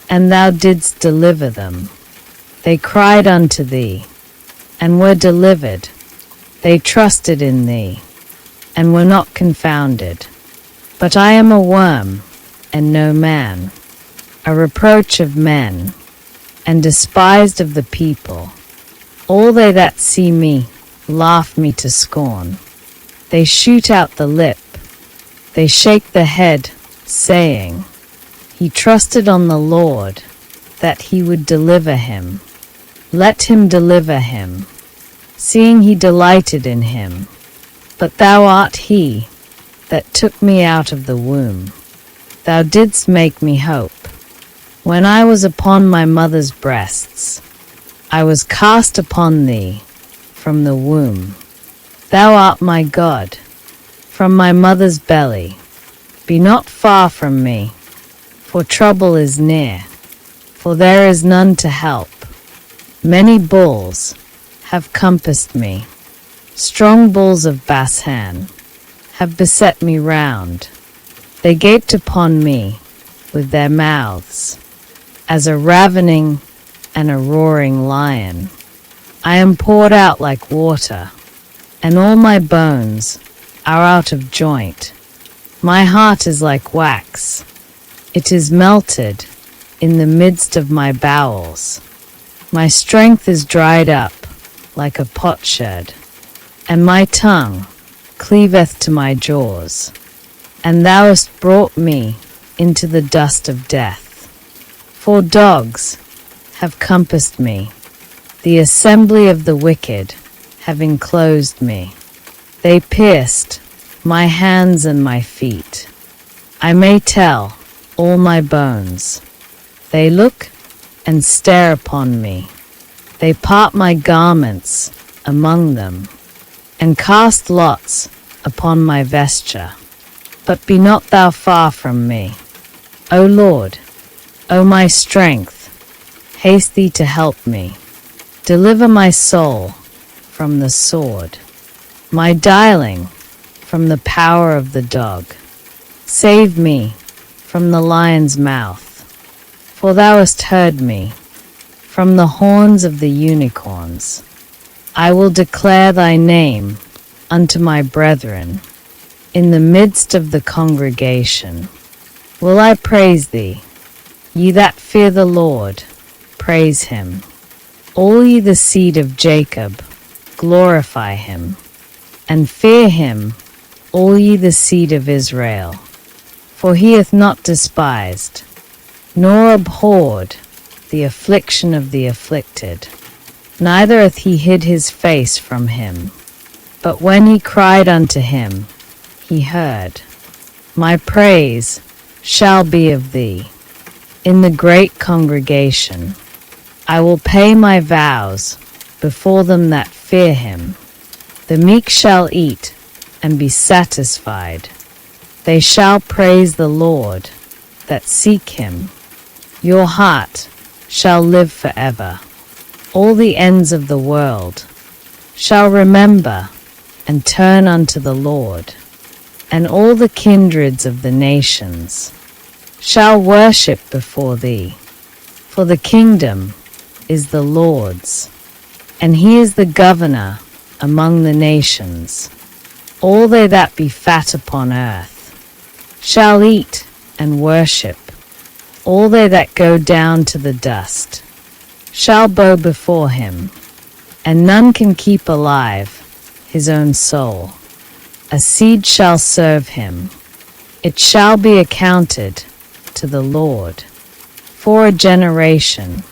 and thou didst deliver them. They cried unto thee, and were delivered. They trusted in thee, and were not confounded. But I am a worm, and no man, a reproach of men, and despised of the people. All they that see me laugh me to scorn. They shoot out the lip, they shake the head, saying, He trusted on the Lord, that he would deliver him. Let him deliver him, seeing he delighted in him. But thou art he that took me out of the womb. Thou didst make me hope. When I was upon my mother's breasts, I was cast upon thee from the womb. Thou art my God, from my mother's belly. Be not far from me, for trouble is near, for there is none to help. Many bulls have compassed me, strong bulls of Bashan have beset me round. They gaped upon me with their mouths, as a ravening and a roaring lion. I am poured out like water, and all my bones are out of joint. My heart is like wax, it is melted in the midst of my bowels. My strength is dried up like a potsherd, and my tongue cleaveth to my jaws. And thou hast brought me into the dust of death. For dogs have compassed me, the assembly of the wicked have enclosed me. They pierced my hands and my feet. I may tell all my bones. They look and stare upon me. They part my garments among them, and cast lots upon my vesture. But be not thou far from me, O Lord, O my strength, haste thee to help me. Deliver my soul from the sword, my darling from the power of the dog. Save me from the lion's mouth, for thou hast heard me from the horns of the unicorns. I will declare thy name unto my brethren. In the midst of the congregation will I praise thee. Ye that fear the Lord, praise him. All ye the seed of Jacob, glorify him. And fear him, all ye the seed of Israel. For he hath not despised, nor abhorred the affliction of the afflicted. Neither hath he hid his face from him. But when he cried unto him, he heard. My praise shall be of thee. In the great congregation I will pay my vows before them that fear him. The meek shall eat and be satisfied. They shall praise the Lord that seek him. Your heart shall live forever. All the ends of the world shall remember and turn unto the Lord, and all the kindreds of the nations shall worship before thee. For the kingdom is the Lord's, and he is the governor among the nations. All they that be fat upon earth shall eat and worship. All they that go down to the dust shall bow before him, and none can keep alive his own soul. A seed shall serve him. It shall be accounted to the Lord. For a generation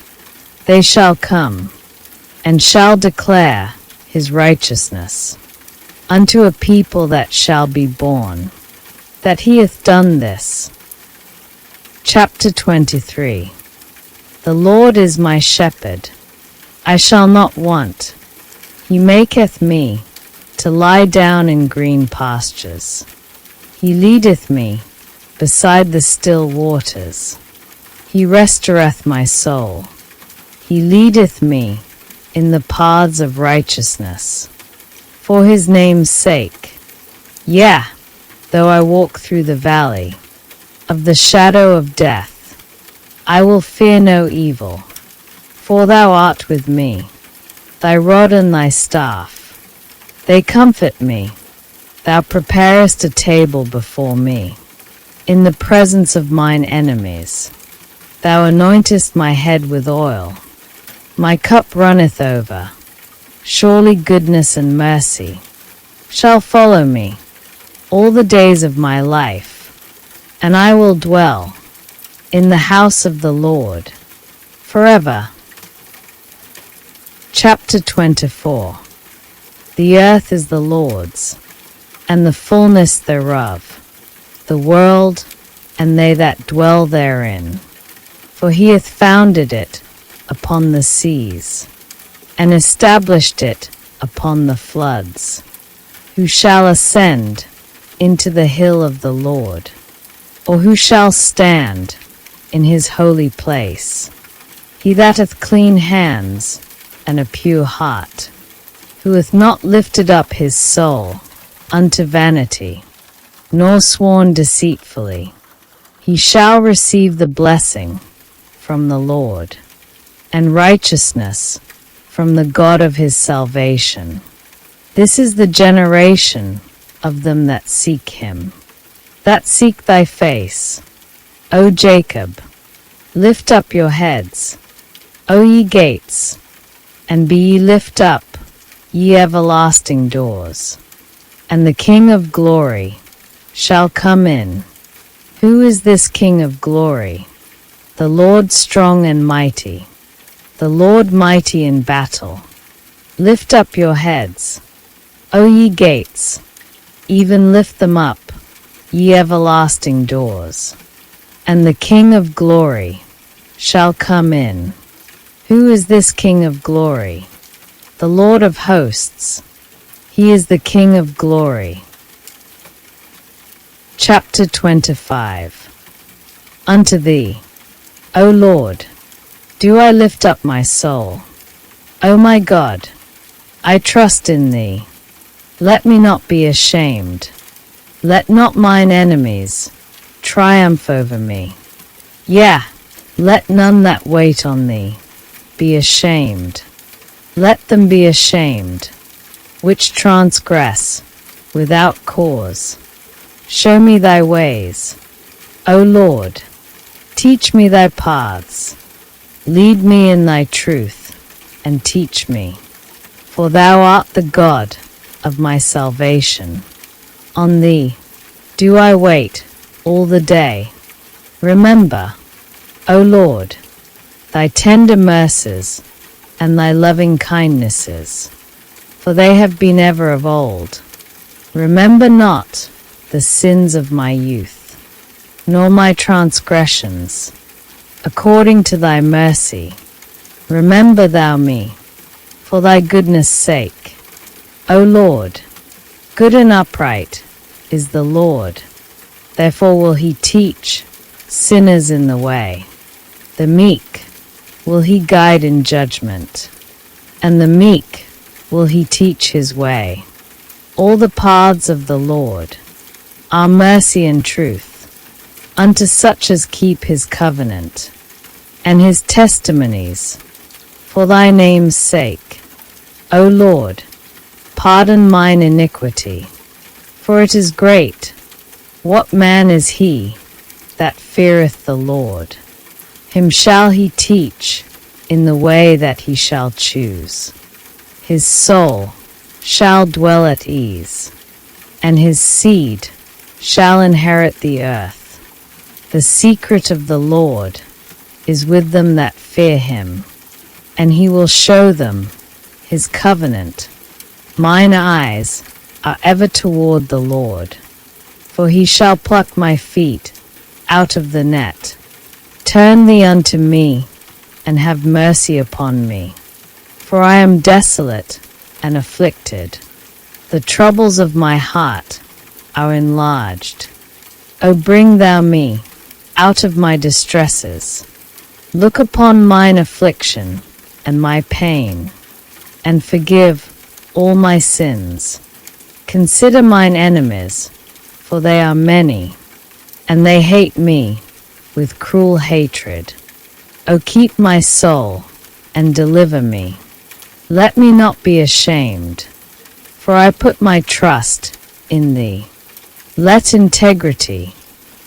they shall come, and shall declare his righteousness unto a people that shall be born, that he hath done this. Chapter 23. The Lord is my shepherd, I shall not want. He maketh me to lie down in green pastures. He leadeth me beside the still waters. He restoreth my soul. He leadeth me in the paths of righteousness, for his name's sake. Yea, though I walk through the valley of the shadow of death, I will fear no evil, for thou art with me. Thy rod and thy staff, they comfort me. Thou preparest a table before me in the presence of mine enemies. Thou anointest my head with oil. My cup runneth over. Surely goodness and mercy shall follow me all the days of my life, and I will dwell in the house of the Lord forever. Chapter 24. The earth is the Lord's, and the fullness thereof, the world, and they that dwell therein. For he hath founded it upon the seas, and established it upon the floods. Who shall ascend into the hill of the Lord? Or who shall stand in his holy place? He that hath clean hands and a pure heart, who hath not lifted up his soul unto vanity, nor sworn deceitfully, he shall receive the blessing from the Lord, and righteousness from the God of his salvation. This is the generation of them that seek him, that seek thy face, O Jacob. Lift up your heads, O ye gates, and be ye lift up, ye everlasting doors, and the King of glory shall come in. Who is this King of glory? The Lord strong and mighty, the Lord mighty in battle. Lift up your heads, O ye gates, even lift them up, ye everlasting doors, and the King of glory shall come in. Who is this King of glory? The Lord of hosts. He is the King of glory. Chapter 25. Unto thee, O Lord, do I lift up my soul. O my God, I trust in thee. Let me not be ashamed. Let not mine enemies triumph over me. Yea, let none that wait on thee be ashamed. Let them be ashamed, which transgress without cause. Show me thy ways, O Lord. Teach me thy paths. Lead me in thy truth, and teach me. For thou art the God of my salvation. On thee do I wait all the day. Remember, O Lord, thy tender mercies, and thy loving kindnesses, for they have been ever of old. Remember not the sins of my youth, nor my transgressions. According to thy mercy, remember thou me, for thy goodness' sake. O Lord, good and upright is the Lord, therefore will he teach sinners in the way. The meek will he guide in judgment, and the meek will he teach his way. All the paths of the Lord are mercy and truth, unto such as keep his covenant, and his testimonies, for thy name's sake. O Lord, pardon mine iniquity, for it is great. What man is he that feareth the Lord? Him shall he teach in the way that he shall choose. His soul shall dwell at ease, and his seed shall inherit the earth. The secret of the Lord is with them that fear him, and he will show them his covenant. Mine eyes are ever toward the Lord, for he shall pluck my feet out of the net. Turn thee unto me, and have mercy upon me, for I am desolate and afflicted. The troubles of my heart are enlarged. O bring thou me out of my distresses. Look upon mine affliction and my pain, and forgive all my sins. Consider mine enemies, for they are many, and they hate me with cruel hatred. O keep my soul, and deliver me. Let me not be ashamed, for I put my trust in thee. Let integrity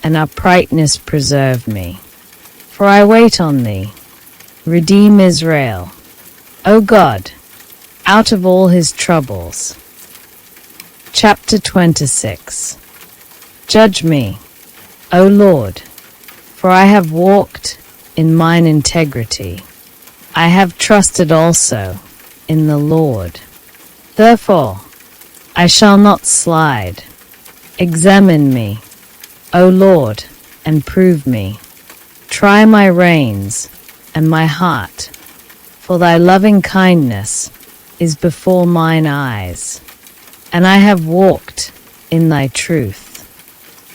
and uprightness preserve me, for I wait on thee. Redeem Israel, O God, out of all his troubles. Chapter 26. Judge me, O Lord, for I have walked in mine integrity. I have trusted also in the Lord. Therefore I shall not slide. Examine me, O Lord, and prove me. Try my reins and my heart, for thy loving kindness is before mine eyes, and I have walked in thy truth.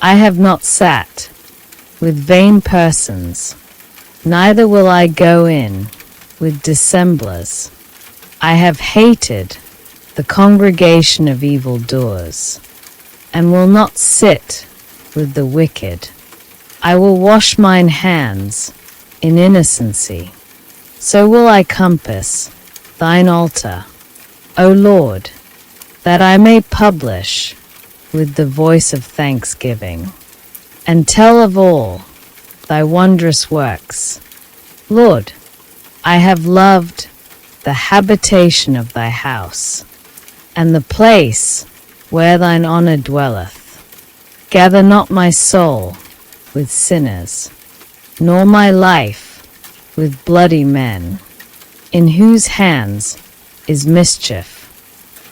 I have not sat with vain persons, neither will I go in with dissemblers. I have hated the congregation of evildoers, and will not sit with the wicked. I will wash mine hands in innocency. So will I compass thine altar, O Lord, that I may publish with the voice of thanksgiving, and tell of all thy wondrous works. Lord, I have loved the habitation of thy house, and the place where thine honor dwelleth. Gather not my soul with sinners, nor my life with bloody men, in whose hands is mischief,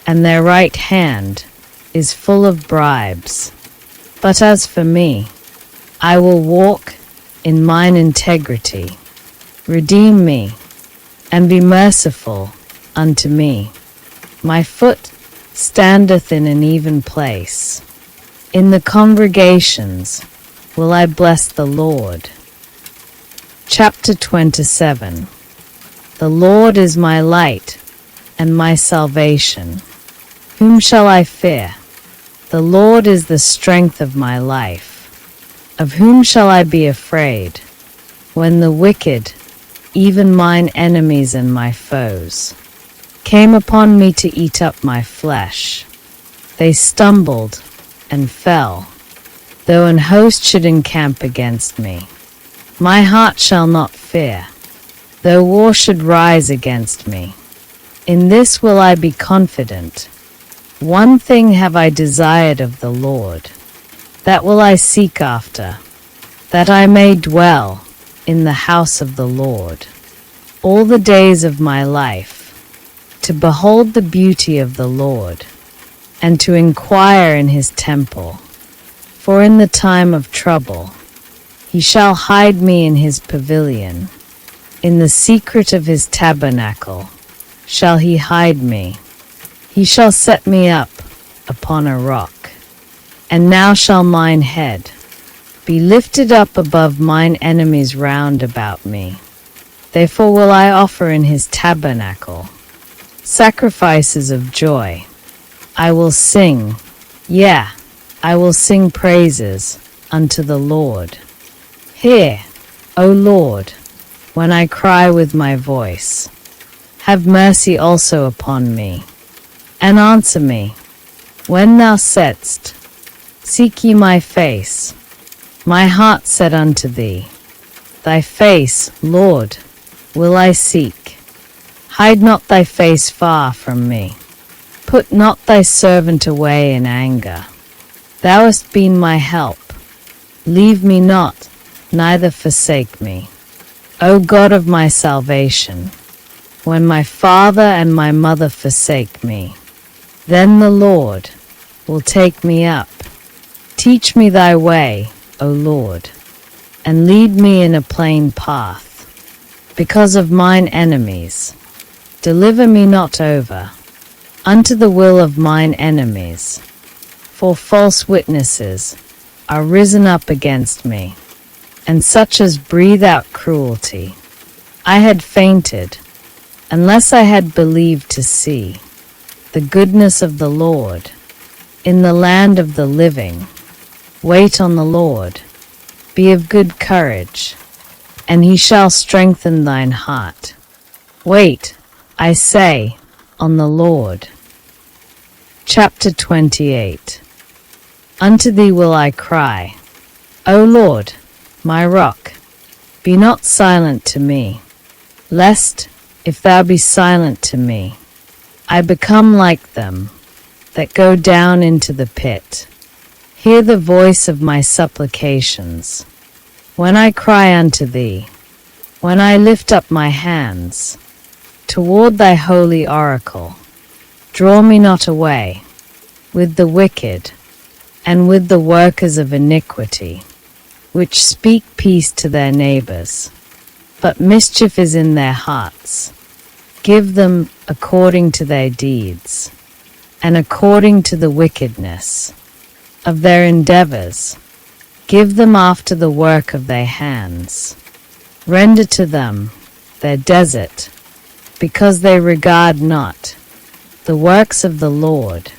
and their right hand is full of bribes. But as for me, I will walk in mine integrity. Redeem me, and be merciful unto me. My foot standeth in an even place. In the congregations will I bless the Lord. Chapter 27. The Lord is my light and my salvation. Whom shall I fear? The Lord is the strength of my life. Of whom shall I be afraid? When the wicked, even mine enemies and my foes, came upon me to eat up my flesh, they stumbled and fell, though an host should encamp against me. My heart shall not fear, though war should rise against me. In this will I be confident. One thing have I desired of the Lord, that will I seek after, that I may dwell in the house of the Lord all the days of my life, to behold the beauty of the Lord, and to inquire in his temple. For in the time of trouble he shall hide me in his pavilion. In the secret of his tabernacle shall he hide me. He shall set me up upon a rock. And now shall mine head be lifted up above mine enemies round about me. Therefore will I offer in his tabernacle sacrifices of joy. I will sing, yea, I will sing praises unto the Lord. Hear, O Lord, when I cry with my voice. Have mercy also upon me, and answer me. When thou saidst, Seek ye my face, my heart said unto thee, Thy face, Lord, will I seek. Hide not thy face far from me. Put not thy servant away in anger. Thou hast been my help. Leave me not, neither forsake me, O God of my salvation. When my father and my mother forsake me, then the Lord will take me up. Teach me thy way, O Lord, and lead me in a plain path. Because of mine enemies, deliver me not over unto the will of mine enemies. For false witnesses are risen up against me, and such as breathe out cruelty. I had fainted, unless I had believed to see the goodness of the Lord in the land of the living. Wait on the Lord, be of good courage, and he shall strengthen thine heart. Wait, I say, on the Lord. Chapter 28. Unto thee will I cry, O Lord, my rock, be not silent to me, lest, if thou be silent to me, I become like them that go down into the pit. Hear the voice of my supplications, when I cry unto thee, when I lift up my hands toward thy holy oracle. Draw me not away with the wicked and with the workers of iniquity, which speak peace to their neighbors, but mischief is in their hearts. Give them according to their deeds, and according to the wickedness of their endeavors. Give them after the work of their hands. Render to them their desert, because they regard not the works of the Lord,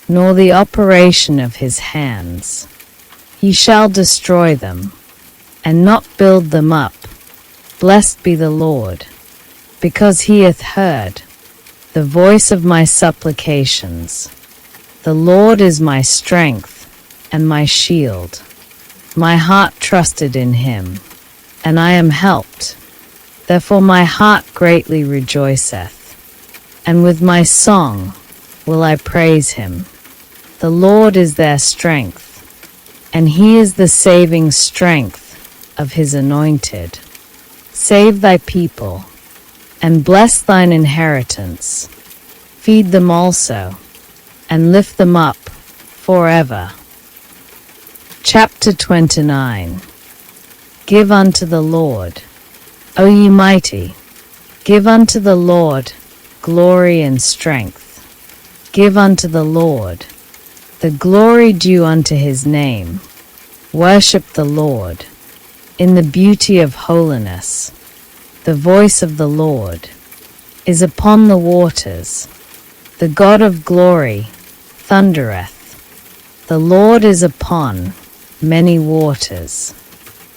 nor the operation of his hands. He shall destroy them, and not build them up. Blessed be the Lord, because he hath heard the voice of my supplications. The Lord is my strength and my shield. My heart trusted in him, and I am helped. Therefore my heart greatly rejoiceth, and with my song will I praise him. The Lord is their strength, and he is the saving strength of his anointed. Save thy people, and bless thine inheritance. Feed them also, and lift them up forever. Chapter 29. Give unto the Lord, O ye mighty, give unto the Lord glory and strength. Give unto the Lord the glory due unto his name. Worship the Lord in the beauty of holiness. The voice of the Lord is upon the waters. The God of glory thundereth. The Lord is upon many waters.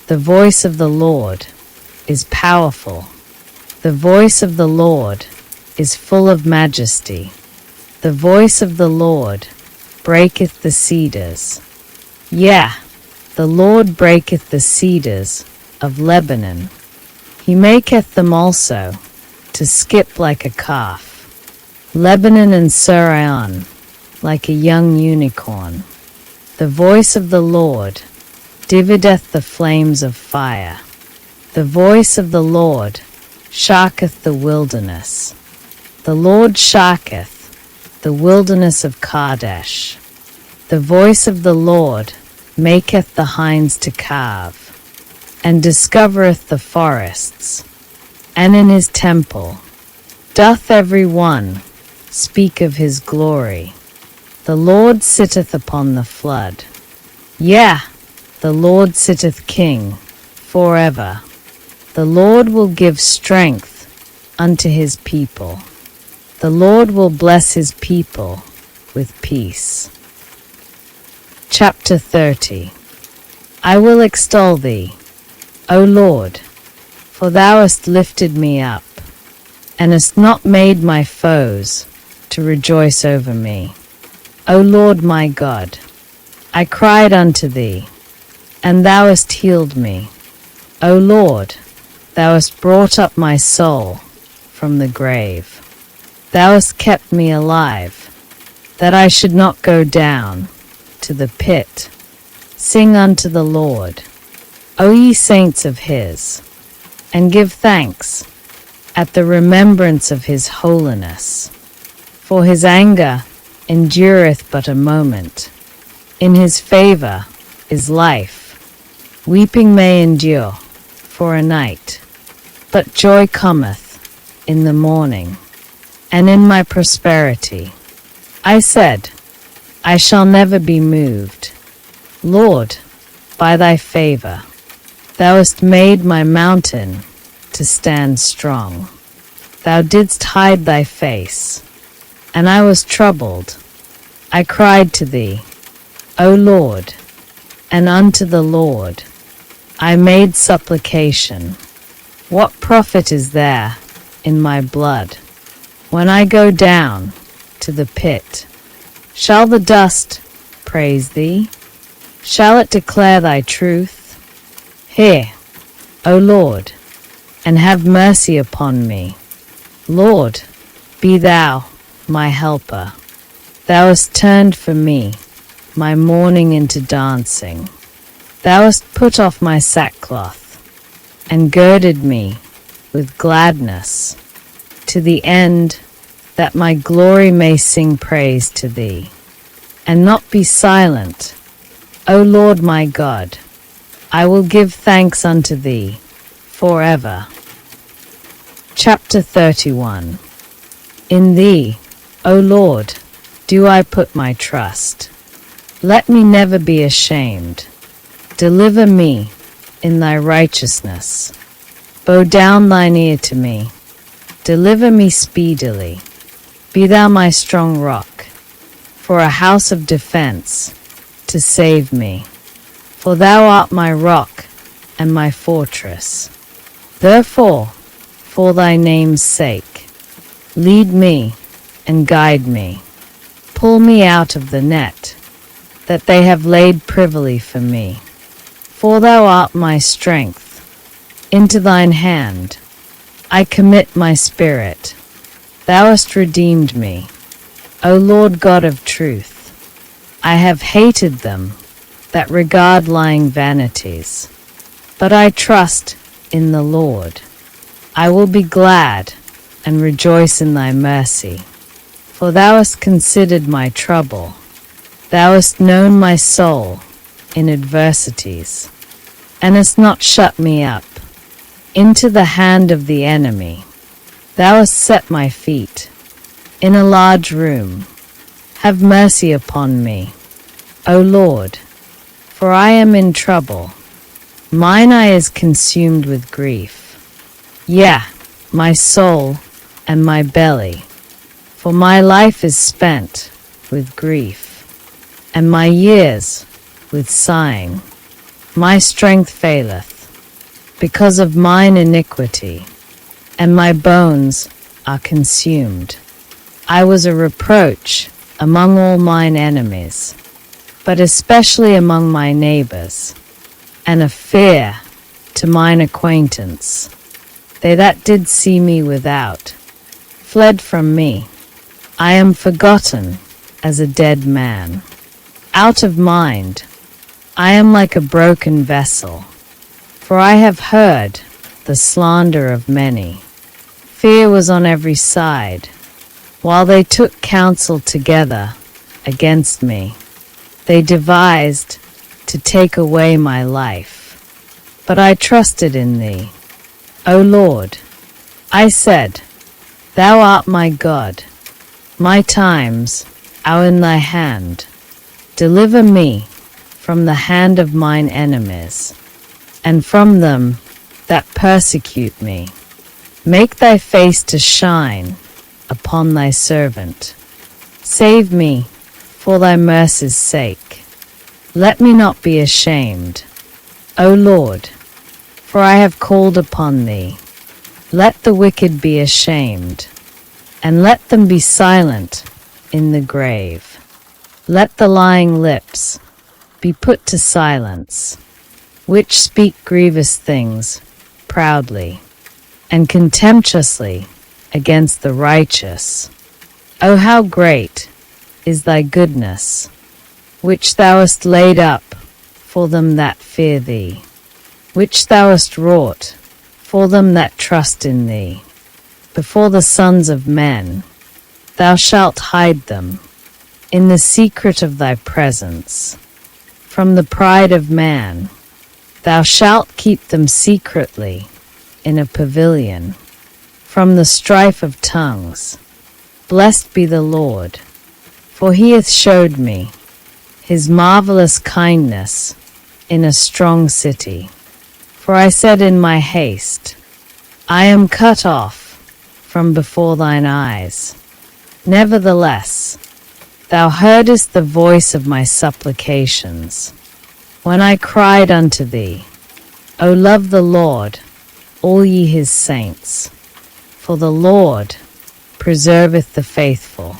The voice of the Lord is powerful. The voice of the Lord is full of majesty. The voice of the Lord breaketh the cedars. Yea, the Lord breaketh the cedars of Lebanon. He maketh them also to skip like a calf. Lebanon and Sirion like a young unicorn. The voice of the Lord divideth the flames of fire. The voice of the Lord sharketh the wilderness. The Lord sharketh the wilderness of Kadesh. The voice of the Lord maketh the hinds to calve, and discovereth the forests. And in his temple doth every one speak of his glory. The Lord sitteth upon the flood. Yea, the Lord sitteth king forever. The Lord will give strength unto his people. The Lord will bless his people with peace. Chapter 30. I will extol thee, O Lord, for thou hast lifted me up, and hast not made my foes to rejoice over me. O Lord my God, I cried unto thee, and thou hast healed me. O Lord, thou hast brought up my soul from the grave. Thou hast kept me alive, that I should not go down to the pit. Sing unto the Lord, O ye saints of his, and give thanks at the remembrance of his holiness. For his anger endureth but a moment. In his favor is life. Weeping may endure for a night, but joy cometh in the morning. And in my prosperity I said, I shall never be moved. Lord, by thy favor, thou hast made my mountain to stand strong. Thou didst hide thy face, and I was troubled. I cried to thee, O Lord, and unto the Lord I made supplication. What profit is there in my blood? When I go down to the pit, shall the dust praise thee? Shall it declare thy truth? Hear, O Lord, and have mercy upon me. Lord, be thou my helper. Thou hast turned for me my mourning into dancing. Thou hast put off my sackcloth, and girded me with gladness, to the end that my glory may sing praise to thee, and not be silent. O Lord my God, I will give thanks unto thee forever. Chapter 31. In thee, O Lord, do I put my trust. Let me never be ashamed. Deliver me in thy righteousness. Bow down thine ear to me. Deliver me speedily. Be thou my strong rock, for a house of defense, to save me. For thou art my rock and my fortress. Therefore, for thy name's sake, lead me and guide me. Pull me out of the net that they have laid privily for me. For thou art my strength. Into thine hand I commit my spirit. Thou hast redeemed me, O Lord God of truth. I have hated them that regard lying vanities, but I trust in the Lord. I will be glad and rejoice in thy mercy, for thou hast considered my trouble. Thou hast known my soul in adversities, and hast not shut me up into the hand of the enemy. Thou hast set my feet in a large room. Have mercy upon me, O Lord, for I am in trouble. Mine eye is consumed with grief. Yea, my soul and my belly, for my life is spent with grief, and my years with sighing. My strength faileth because of mine iniquity, and my bones are consumed. I was a reproach among all mine enemies, but especially among my neighbors, and a fear to mine acquaintance. They that did see me without fled from me. I am forgotten as a dead man. Out of mind, I am like a broken vessel, for I have heard the slander of many. Fear was on every side, while they took counsel together against me. They devised to take away my life. But I trusted in thee, O Lord. I said, Thou art my God. My times are in thy hand. Deliver me from the hand of mine enemies, and from them that persecute me. Make thy face to shine upon thy servant. Save me for thy mercy's sake. Let me not be ashamed, O Lord, for I have called upon thee. Let the wicked be ashamed, and let them be silent in the grave. Let the lying lips be put to silence, which speak grievous things proudly and contemptuously against the righteous. O how great is thy goodness, which thou hast laid up for them that fear thee, which thou hast wrought for them that trust in thee. Before the sons of men thou shalt hide them in the secret of thy presence. From the pride of man thou shalt keep them secretly in a pavilion. From the strife of tongues, blessed be the Lord, for he hath showed me his marvelous kindness in a strong city. For I said in my haste, I am cut off from before thine eyes. Nevertheless, thou heardest the voice of my supplications, when I cried unto thee. O love the Lord, all ye his saints. For the Lord preserveth the faithful,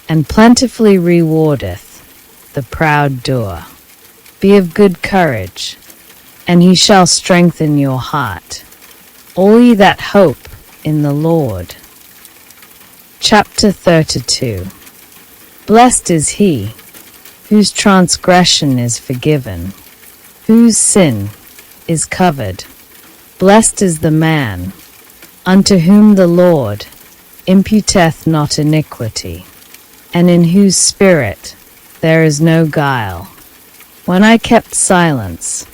and plentifully rewardeth the proud doer. Be of good courage, and he shall strengthen your heart, all ye that hope in the Lord. Chapter 32. Blessed is he whose transgression is forgiven, whose sin is covered. Blessed is the man unto whom the Lord imputeth not iniquity, and in whose spirit there is no guile. When I kept silence,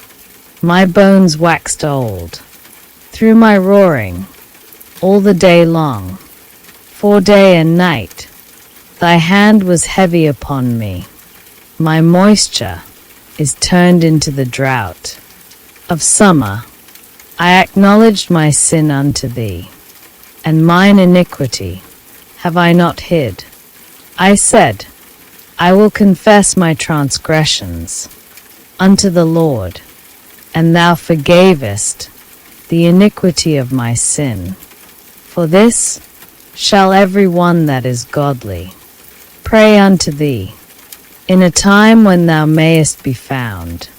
my bones waxed old, through my roaring all the day long. For day and night thy hand was heavy upon me. My moisture is turned into the drought of summer. I acknowledged my sin unto thee, and mine iniquity have I not hid. I said, I will confess my transgressions unto the Lord, and thou forgavest the iniquity of my sin. For this shall every one that is godly pray unto thee in a time when thou mayest be found.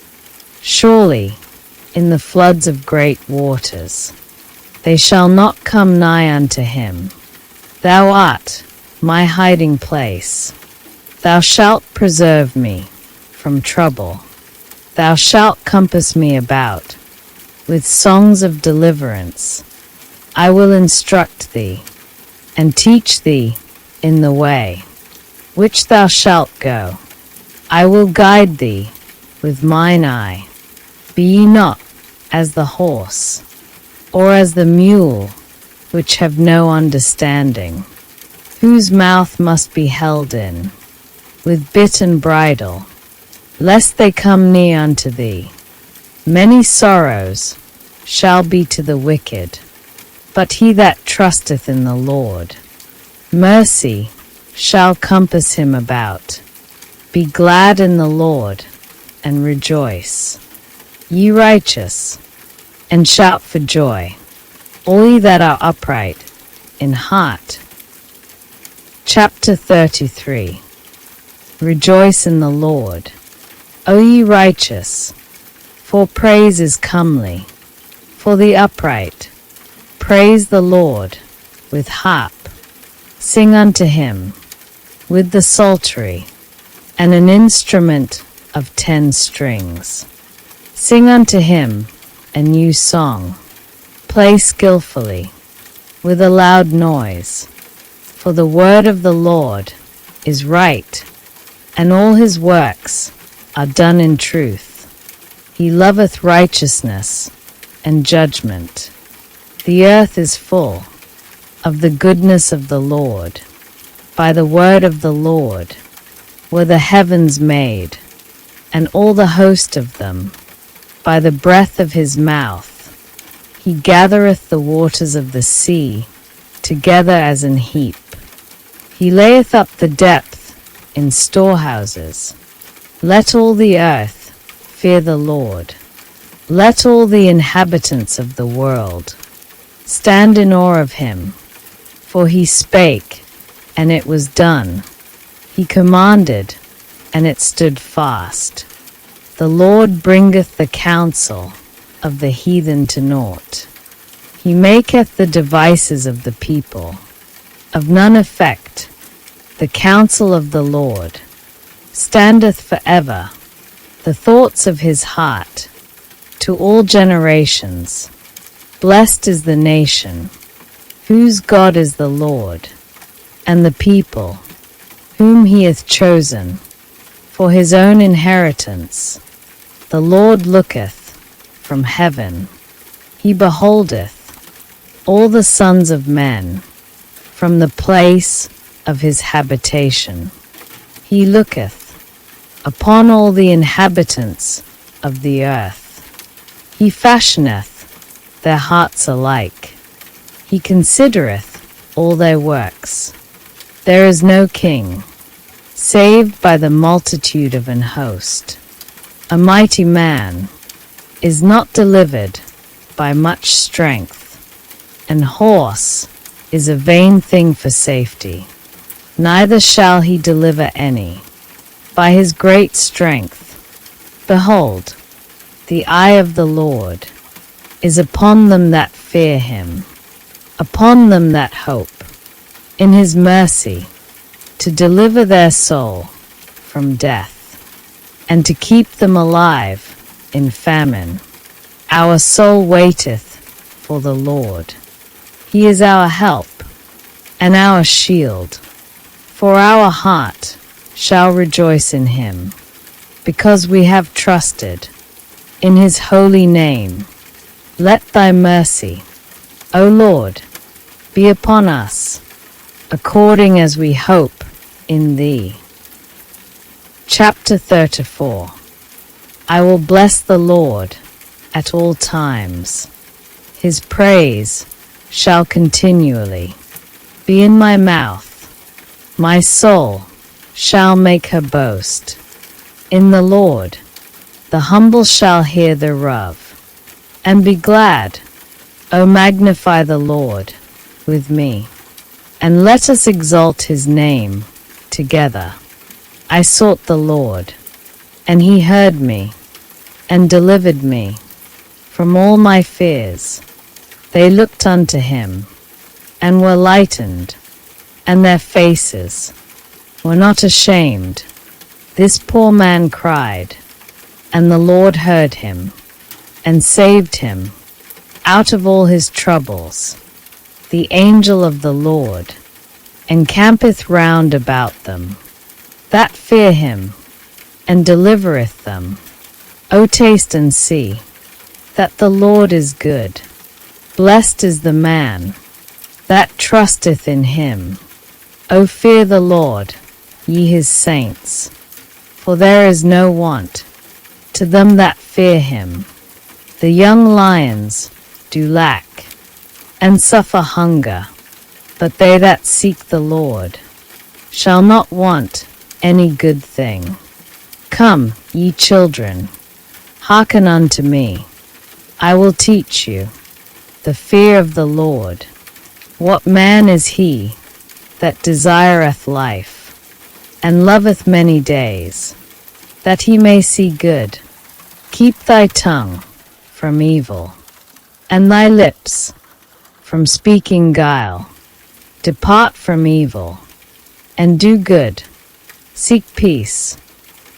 Surely in the floods of great waters they shall not come nigh unto him. Thou art my hiding place. Thou shalt preserve me from trouble. Thou shalt compass me about with songs of deliverance. I will instruct thee, and teach thee in the way which thou shalt go. I will guide thee with mine eye. Be ye not as the horse, or as the mule, which have no understanding, whose mouth must be held in with bit and bridle, lest they come near unto thee. Many sorrows shall be to the wicked, but he that trusteth in the Lord, mercy shall compass him about. Be glad in the Lord, and rejoice, ye righteous, and shout for joy, all ye that are upright in heart. Chapter 33. Rejoice in the Lord, O ye righteous, for praise is comely. For the upright, praise the Lord with harp. Sing unto him with the psaltery, and an instrument of 10 strings. Sing unto him a new song. Play skillfully with a loud noise. For the word of the Lord is right, and all his works are done in truth. He loveth righteousness and judgment. The earth is full of the goodness of the Lord. By the word of the Lord were the heavens made, and all the host of them. By the breath of his mouth he gathereth the waters of the sea together as an heap. He layeth up the depth in storehouses. Let all the earth fear the Lord. Let all the inhabitants of the world stand in awe of him. For he spake, and it was done. He commanded, and it stood fast. The Lord bringeth the counsel of the heathen to naught. He maketh the devices of the people of none effect. The counsel of the Lord standeth forever, the thoughts of his heart to all generations. Blessed is the nation whose God is the Lord, and the people whom he hath chosen for his own inheritance. The Lord looketh from heaven, he beholdeth all the sons of men from the place of his habitation. He looketh upon all the inhabitants of the earth. He fashioneth their hearts alike. He considereth all their works. There is no king saved by the multitude of an host. A mighty man is not delivered by much strength. An horse is a vain thing for safety, neither shall he deliver any by his great strength. Behold, the eye of the Lord is upon them that fear him, upon them that hope in his mercy, to deliver their soul from death, and to keep them alive in famine. Our soul waiteth for the Lord. He is our help and our shield. For our heart shall rejoice in him, because we have trusted in his holy name. Let thy mercy, O Lord, be upon us, according as we hope in thee. Chapter 34. I will bless the Lord at all times. His praise shall continually be in my mouth. My soul shall make her boast in the Lord. The humble shall hear thereof, and be glad. O magnify the Lord with me, and let us exalt his name together. I sought the Lord, and he heard me, and delivered me from all my fears. They looked unto him, and were lightened, and their faces were not ashamed. This poor man cried, and the Lord heard him, and saved him out of all his troubles. The angel of the Lord encampeth round about them that fear him, and delivereth them. O taste and see that the Lord is good. Blessed is the man that trusteth in him. O fear the Lord, ye his saints, for there is no want to them that fear him. The young lions do lack, and suffer hunger, but they that seek the Lord shall not want any good thing. Come, ye children, hearken unto me. I will teach you the fear of the Lord. What man is he that desireth life, and loveth many days, that he may see good? Keep thy tongue from evil, and thy lips from speaking guile. Depart from evil, and do good. Seek peace,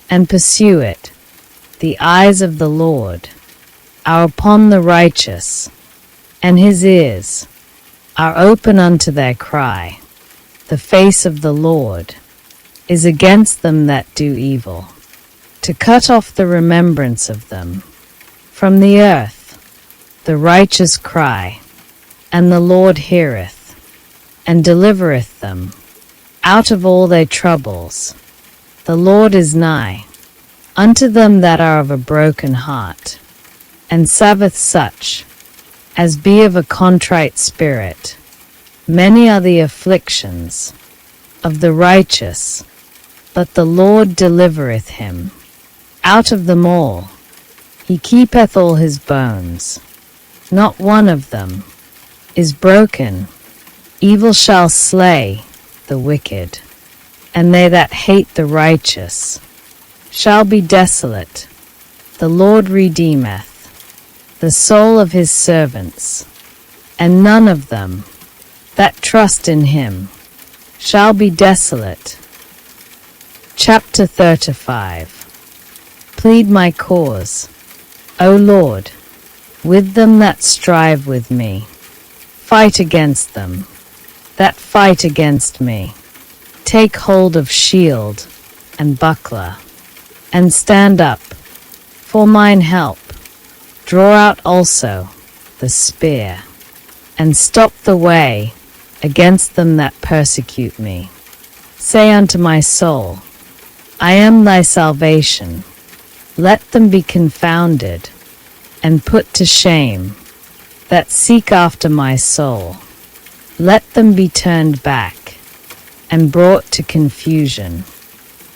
and pursue it. The eyes of the Lord are upon the righteous, and his ears are open unto their cry. The face of the Lord is against them that do evil, to cut off the remembrance of them. From the earth the righteous cry, and the Lord heareth, and delivereth them out of all their troubles. The Lord is nigh unto them that are of a broken heart, and saveth such as be of a contrite spirit. Many are the afflictions of the righteous, but the Lord delivereth him out of them all. He keepeth all his bones, not one of them is broken. Evil shall slay the wicked, and they that hate the righteous shall be desolate. The Lord redeemeth the soul of his servants, and none of them that trust in him shall be desolate. Chapter 35. Plead my cause, O Lord, with them that strive with me. Fight against them that fight against me. Take hold of shield and buckler, and stand up for mine help. Draw out also the spear, and stop the way against them that persecute me. Say unto my soul, I am thy salvation. Let them be confounded and put to shame that seek after my soul. Let them be turned back and brought to confusion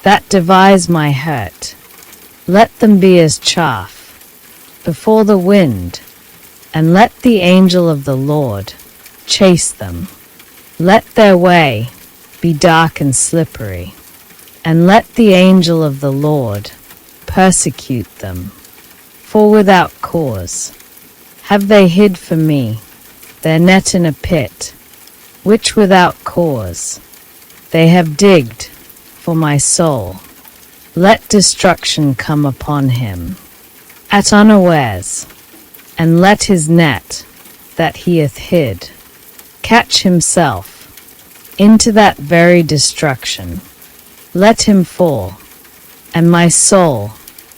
that devise my hurt. Let them be as chaff before the wind, and let the angel of the Lord chase them. Let their way be dark and slippery, and let the angel of the Lord persecute them. For without cause have they hid for me their net in a pit, which without cause they have digged for my soul. Let destruction come upon him at unawares, and let his net that he hath hid catch himself into that very destruction. Let him fall, and my soul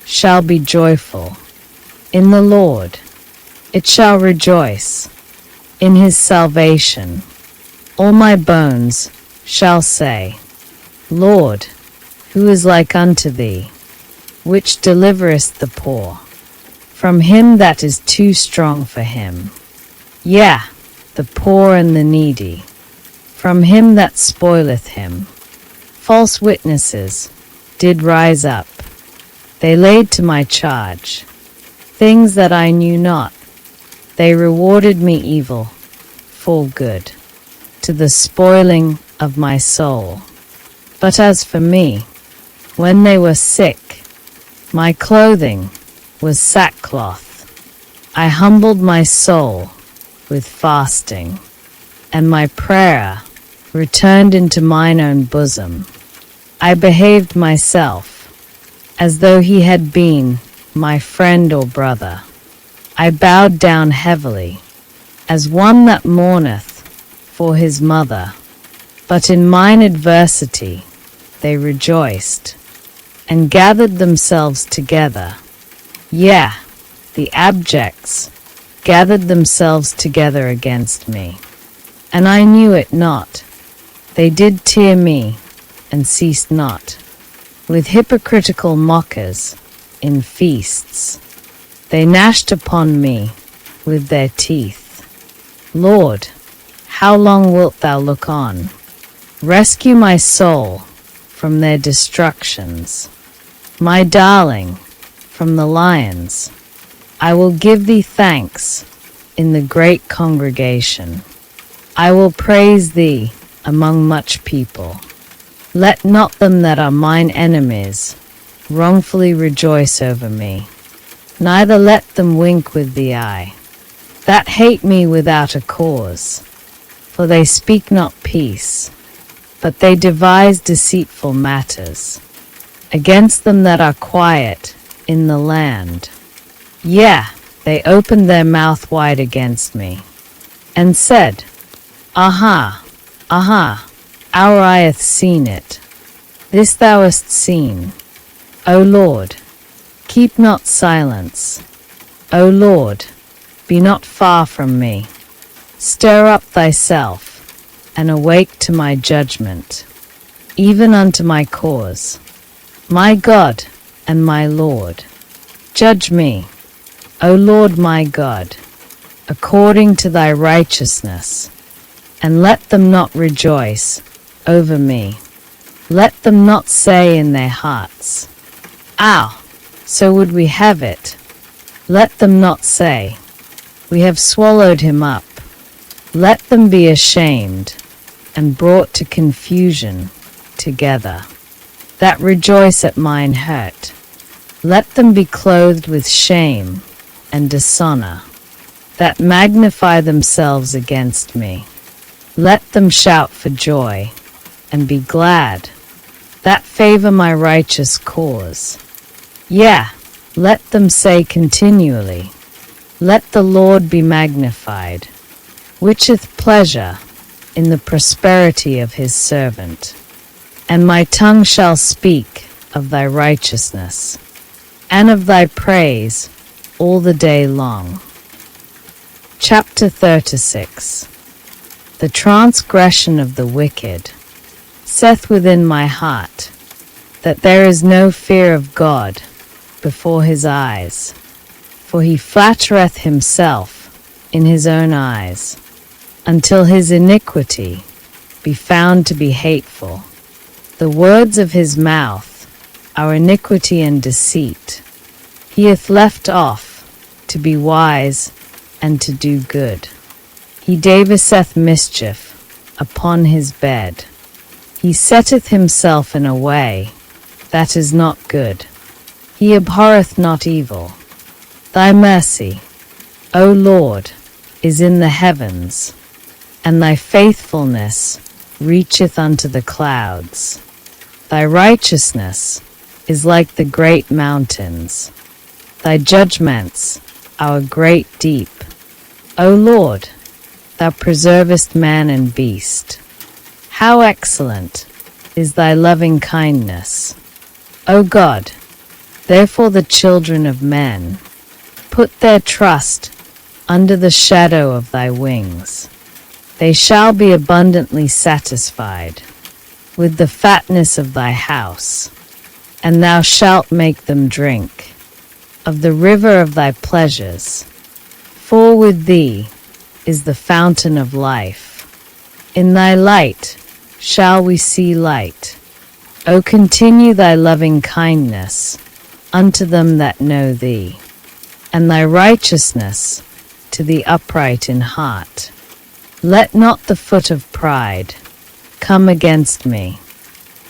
shall be joyful in the Lord. It shall rejoice in his salvation. All my bones shall say, Lord, who is like unto thee, which deliverest the poor from him that is too strong for him? Yea, the poor and the needy, from him that spoileth him. False witnesses did rise up. They laid to my charge things that I knew not. They rewarded me evil for good, to the spoiling of my soul. But as for me, when they were sick, my clothing was sackcloth. I humbled my soul with fasting, and my prayer returned into mine own bosom. I behaved myself as though he had been my friend or brother. I bowed down heavily, as one that mourneth for his mother. But in mine adversity they rejoiced, and gathered themselves together. Yea, the abjects gathered themselves together against me, and I knew it not. They did tear me, and ceased not. With hypocritical mockers in feasts, they gnashed upon me with their teeth. Lord, how long wilt thou look on? Rescue my soul from their destructions, my darling from the lions. I will give thee thanks in the great congregation. I will praise thee among much people. Let not them that are mine enemies wrongfully rejoice over me, neither let them wink with the eye that hate me without a cause. For they speak not peace, but they devise deceitful matters against them that are quiet in the land. Yea, they opened their mouth wide against me, and said, Aha, aha, our eye hath seen it. This thou hast seen. O Lord, keep not silence. O Lord, be not far from me. Stir up thyself, and awake to my judgment, even unto my cause. My God and my Lord, judge me, O Lord my God, according to thy righteousness, and let them not rejoice over me. Let them not say in their hearts, Ow, so would we have it. Let them not say, We have swallowed him up. Let them be ashamed and brought to confusion together, that rejoice at mine hurt. Let them be clothed with shame and dishonor, that magnify themselves against me. Let them shout for joy and be glad, that favor my righteous cause. Yea, let them say continually, Let the Lord be magnified, which hath pleasure in the prosperity of his servant. And my tongue shall speak of thy righteousness, and of thy praise all the day long. Chapter 36. The transgression of the wicked saith within my heart, that there is no fear of God before his eyes. For he flattereth himself in his own eyes, until his iniquity be found to be hateful. The words of his mouth are iniquity and deceit. He hath left off to be wise and to do good. He deviseth mischief upon his bed. He setteth himself in a way that is not good. He abhorreth not evil. Thy mercy, O Lord, is in the heavens, and thy faithfulness reacheth unto the clouds. Thy righteousness is like the great mountains. Thy judgments are a great deep. O Lord, thou preservest man and beast. How excellent is thy loving kindness, O God! Therefore the children of men put their trust under the shadow of thy wings. They shall be abundantly satisfied with the fatness of thy house, and thou shalt make them drink of the river of thy pleasures. For with thee is the fountain of life. In thy light shall we see light. O continue thy loving kindness unto them that know thee, and thy righteousness to the upright in heart. Let not the foot of pride come against me,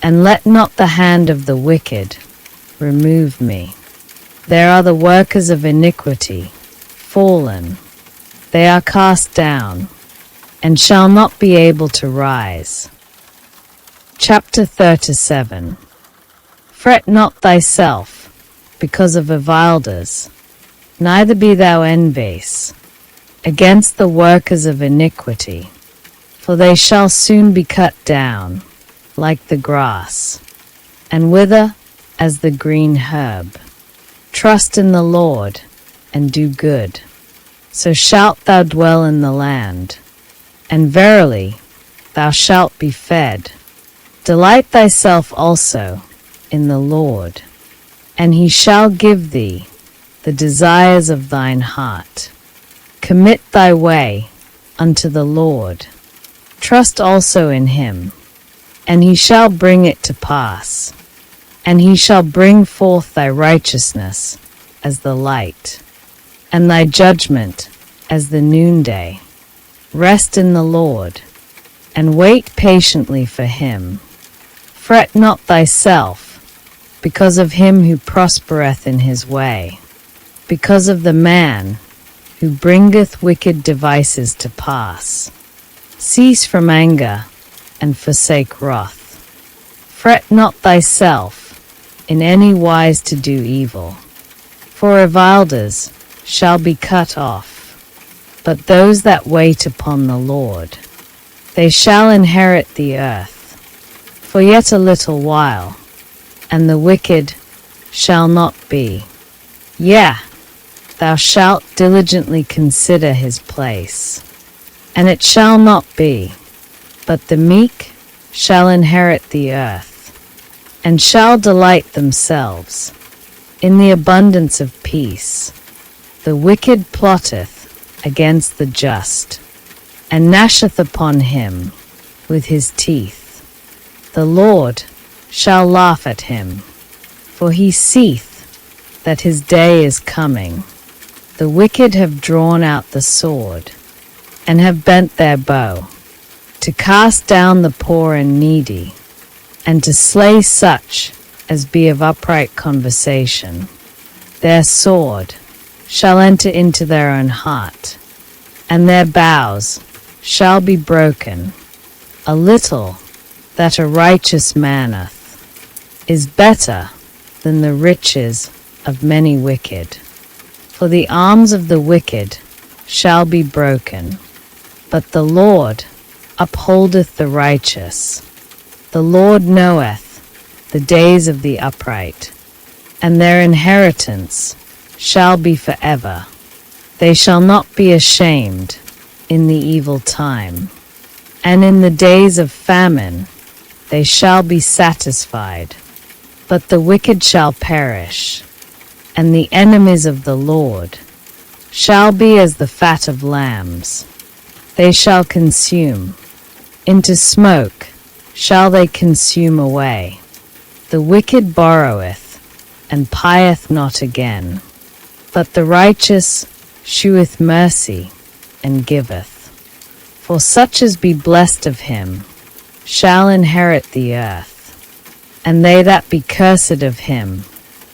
and let not the hand of the wicked remove me. There are the workers of iniquity fallen. They are cast down, and shall not be able to rise. Chapter 37. Fret not thyself because of revilers, neither be thou envious against the workers of iniquity, for they shall soon be cut down like the grass, and wither as the green herb. Trust in the Lord, and do good, so shalt thou dwell in the land, and verily thou shalt be fed. Delight thyself also in the Lord, and he shall give thee the desires of thine heart. Commit thy way unto the Lord. Trust also in him, and he shall bring it to pass. And he shall bring forth thy righteousness as the light, and thy judgment as the noonday. Rest in the Lord, and wait patiently for him. Fret not thyself because of him who prospereth in his way, because of the man who bringeth wicked devices to pass. Cease from anger, and forsake wrath. Fret not thyself in any wise to do evil, for revilers shall be cut off, but those that wait upon the Lord They shall inherit the earth. For yet a little while, and the wicked shall not be. Yea, thou shalt diligently consider his place. And it shall not be, but the meek shall inherit the earth, and shall delight themselves in the abundance of peace. The wicked plotteth against the just, and gnasheth upon him with his teeth. The Lord shall laugh at him, for he seeth that his day is coming. The wicked have drawn out the sword, and have bent their bow, to cast down the poor and needy, and to slay such as be of upright conversation. Their sword shall enter into their own heart, and their bows shall be broken. A little that a righteous man hath is better than the riches of many wicked. For the arms of the wicked shall be broken, but the Lord upholdeth the righteous. The Lord knoweth the days of the upright, and their inheritance shall be forever. They shall not be ashamed in the evil time, and in the days of famine they shall be satisfied. But the wicked shall perish, and the enemies of the Lord shall be as the fat of lambs. They shall consume, into smoke shall they consume away. The wicked borroweth, and payeth not again, but the righteous sheweth mercy, and giveth. For such as be blessed of him shall inherit the earth, and they that be cursed of him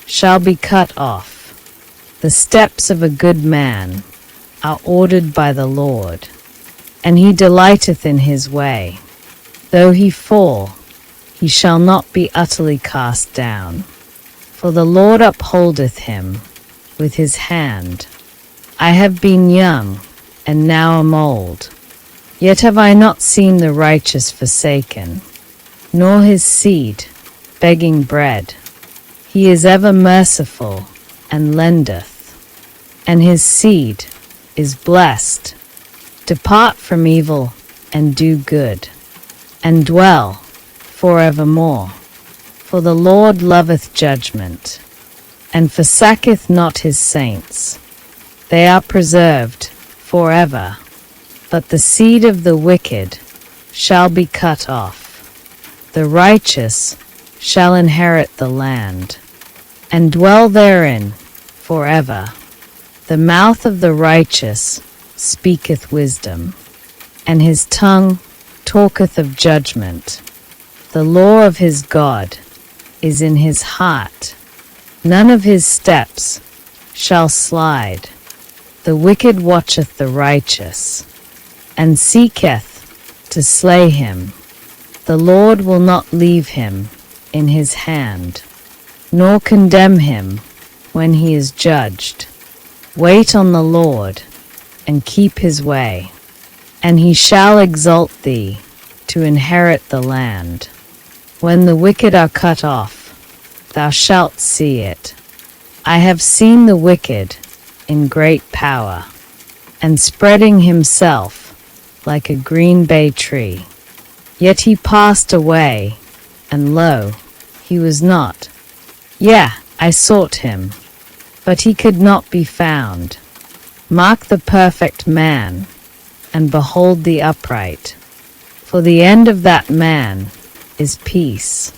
shall be cut off. The steps of a good man are ordered by the Lord, and he delighteth in his way. Though he fall, he shall not be utterly cast down. For the Lord upholdeth him with his hand. I have been young, and now am old, yet have I not seen the righteous forsaken, nor his seed begging bread. He is ever merciful, and lendeth, and his seed is blessed. Depart from evil, and do good, and dwell forevermore. For the Lord loveth judgment, and forsaketh not his saints. They are preserved forever, but the seed of the wicked shall be cut off. The righteous shall inherit the land, and dwell therein forever. The mouth of the righteous speaketh wisdom, and his tongue talketh of judgment. The law of his God is in his heart. None of his steps shall slide. The wicked watcheth the righteous, and seeketh to slay him. The Lord will not leave him in his hand, nor condemn him when he is judged. Wait on the Lord, and keep his way, and he shall exalt thee to inherit the land. When the wicked are cut off, thou shalt see it. I have seen the wicked in great power, and spreading himself like a green bay tree. Yet he passed away, and lo, he was not. Yea, I sought him, but he could not be found. Mark the perfect man, and behold the upright. For the end of that man is peace,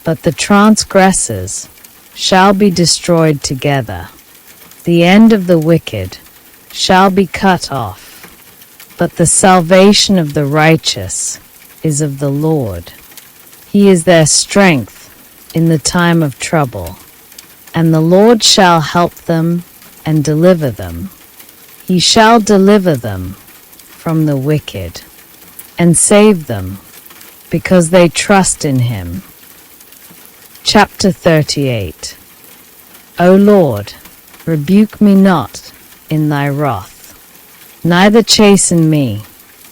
but the transgressors shall be destroyed together. The end of the wicked shall be cut off, but the salvation of the righteous is of the Lord. He is their strength in the time of trouble, and the Lord shall help them and deliver them. He shall deliver them from the wicked, and save them, because they trust in him. Chapter 38. O Lord, rebuke me not in thy wrath, neither chasten me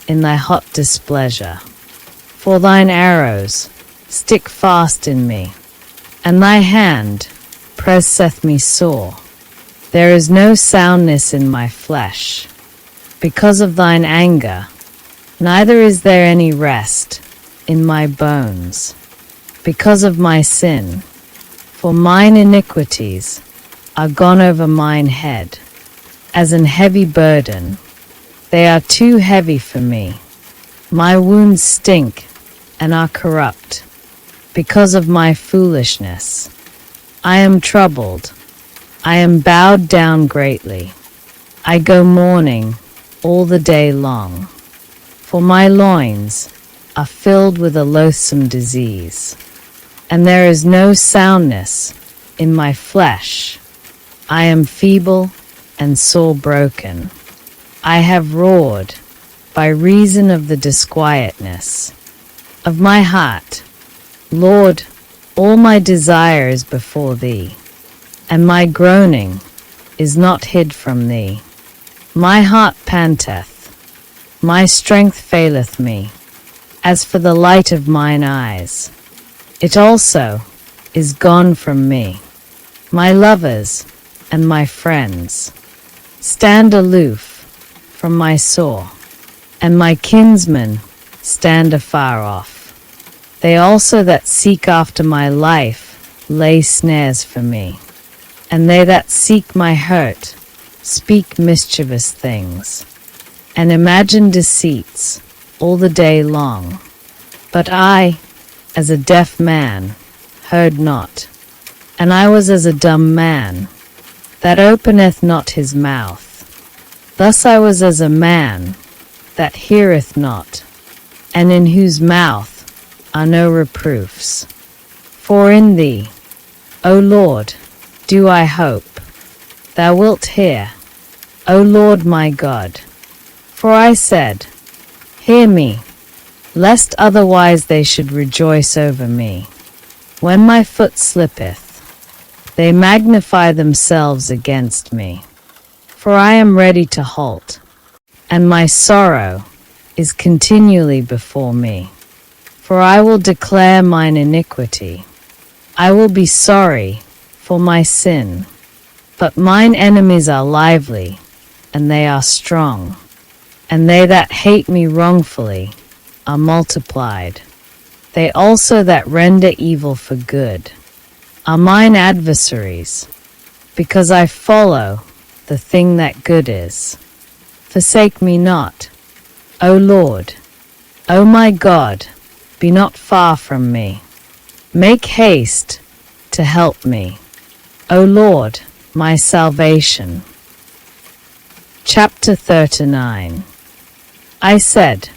in thy hot displeasure. For thine arrows stick fast in me, and thy hand presseth me sore. There is no soundness in my flesh, because of thine anger, neither is there any rest in my bones, because of my sin. For mine iniquities are gone over mine head, as an heavy burden. They are too heavy for me. My wounds stink and are corrupt, because of my foolishness. I am troubled, I am bowed down greatly. I go mourning all the day long, for my loins are filled with a loathsome disease, and there is no soundness in my flesh. I am feeble and sore broken. I have roared by reason of the disquietness of my heart. Lord, all my desire is before thee, and my groaning is not hid from thee. My heart panteth, my strength faileth me, as for the light of mine eyes. It also is gone from me. My lovers and my friends stand aloof from my sore, and my kinsmen stand afar off. They also that seek after my life lay snares for me, and they that seek my hurt speak mischievous things, and imagine deceits all the day long. But I, as a deaf man, heard not, and I was as a dumb man, that openeth not his mouth. Thus I was as a man that heareth not, and in whose mouth are no reproofs. For in thee, O Lord, do I hope. Thou wilt hear, O Lord my God. For I said, hear me, lest otherwise they should rejoice over me. When my foot slippeth, they magnify themselves against me. For I am ready to halt, and my sorrow is continually before me. For I will declare mine iniquity. I will be sorry for my sin. But mine enemies are lively, and they are strong, and they that hate me wrongfully are multiplied. They also that render evil for good are mine adversaries, because I follow the thing that good is. Forsake me not, O Lord. O my God, be not far from me. Make haste to help me, O Lord, my salvation. Chapter 39. I said,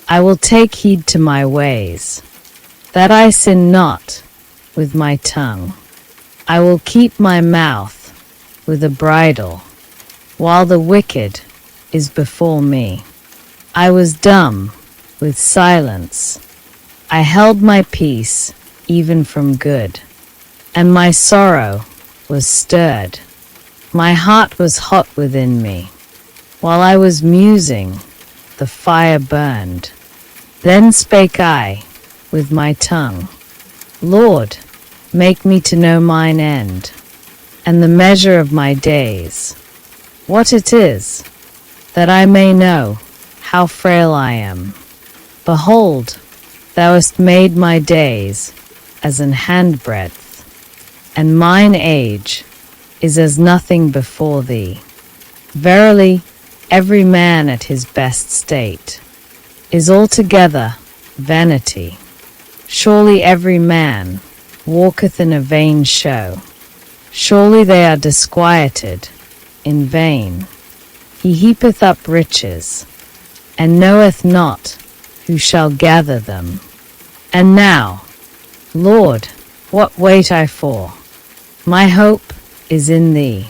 I will take heed to my ways, that I sin not with my tongue. I will keep my mouth with a bridle, while the wicked is before me. I was dumb with silence. I held my peace even from good, and my sorrow was stirred. My heart was hot within me. While I was musing, the fire burned. Then spake I with my tongue, Lord, make me to know mine end, and the measure of my days, what it is, that I may know how frail I am. Behold, thou hast made my days as an handbreadth, and mine age is as nothing before thee. Verily, every man at his best state is altogether vanity. Surely every man walketh in a vain show. Surely they are disquieted in vain. He heapeth up riches, and knoweth not who shall gather them. And now, Lord, what wait I for? My hope is in thee.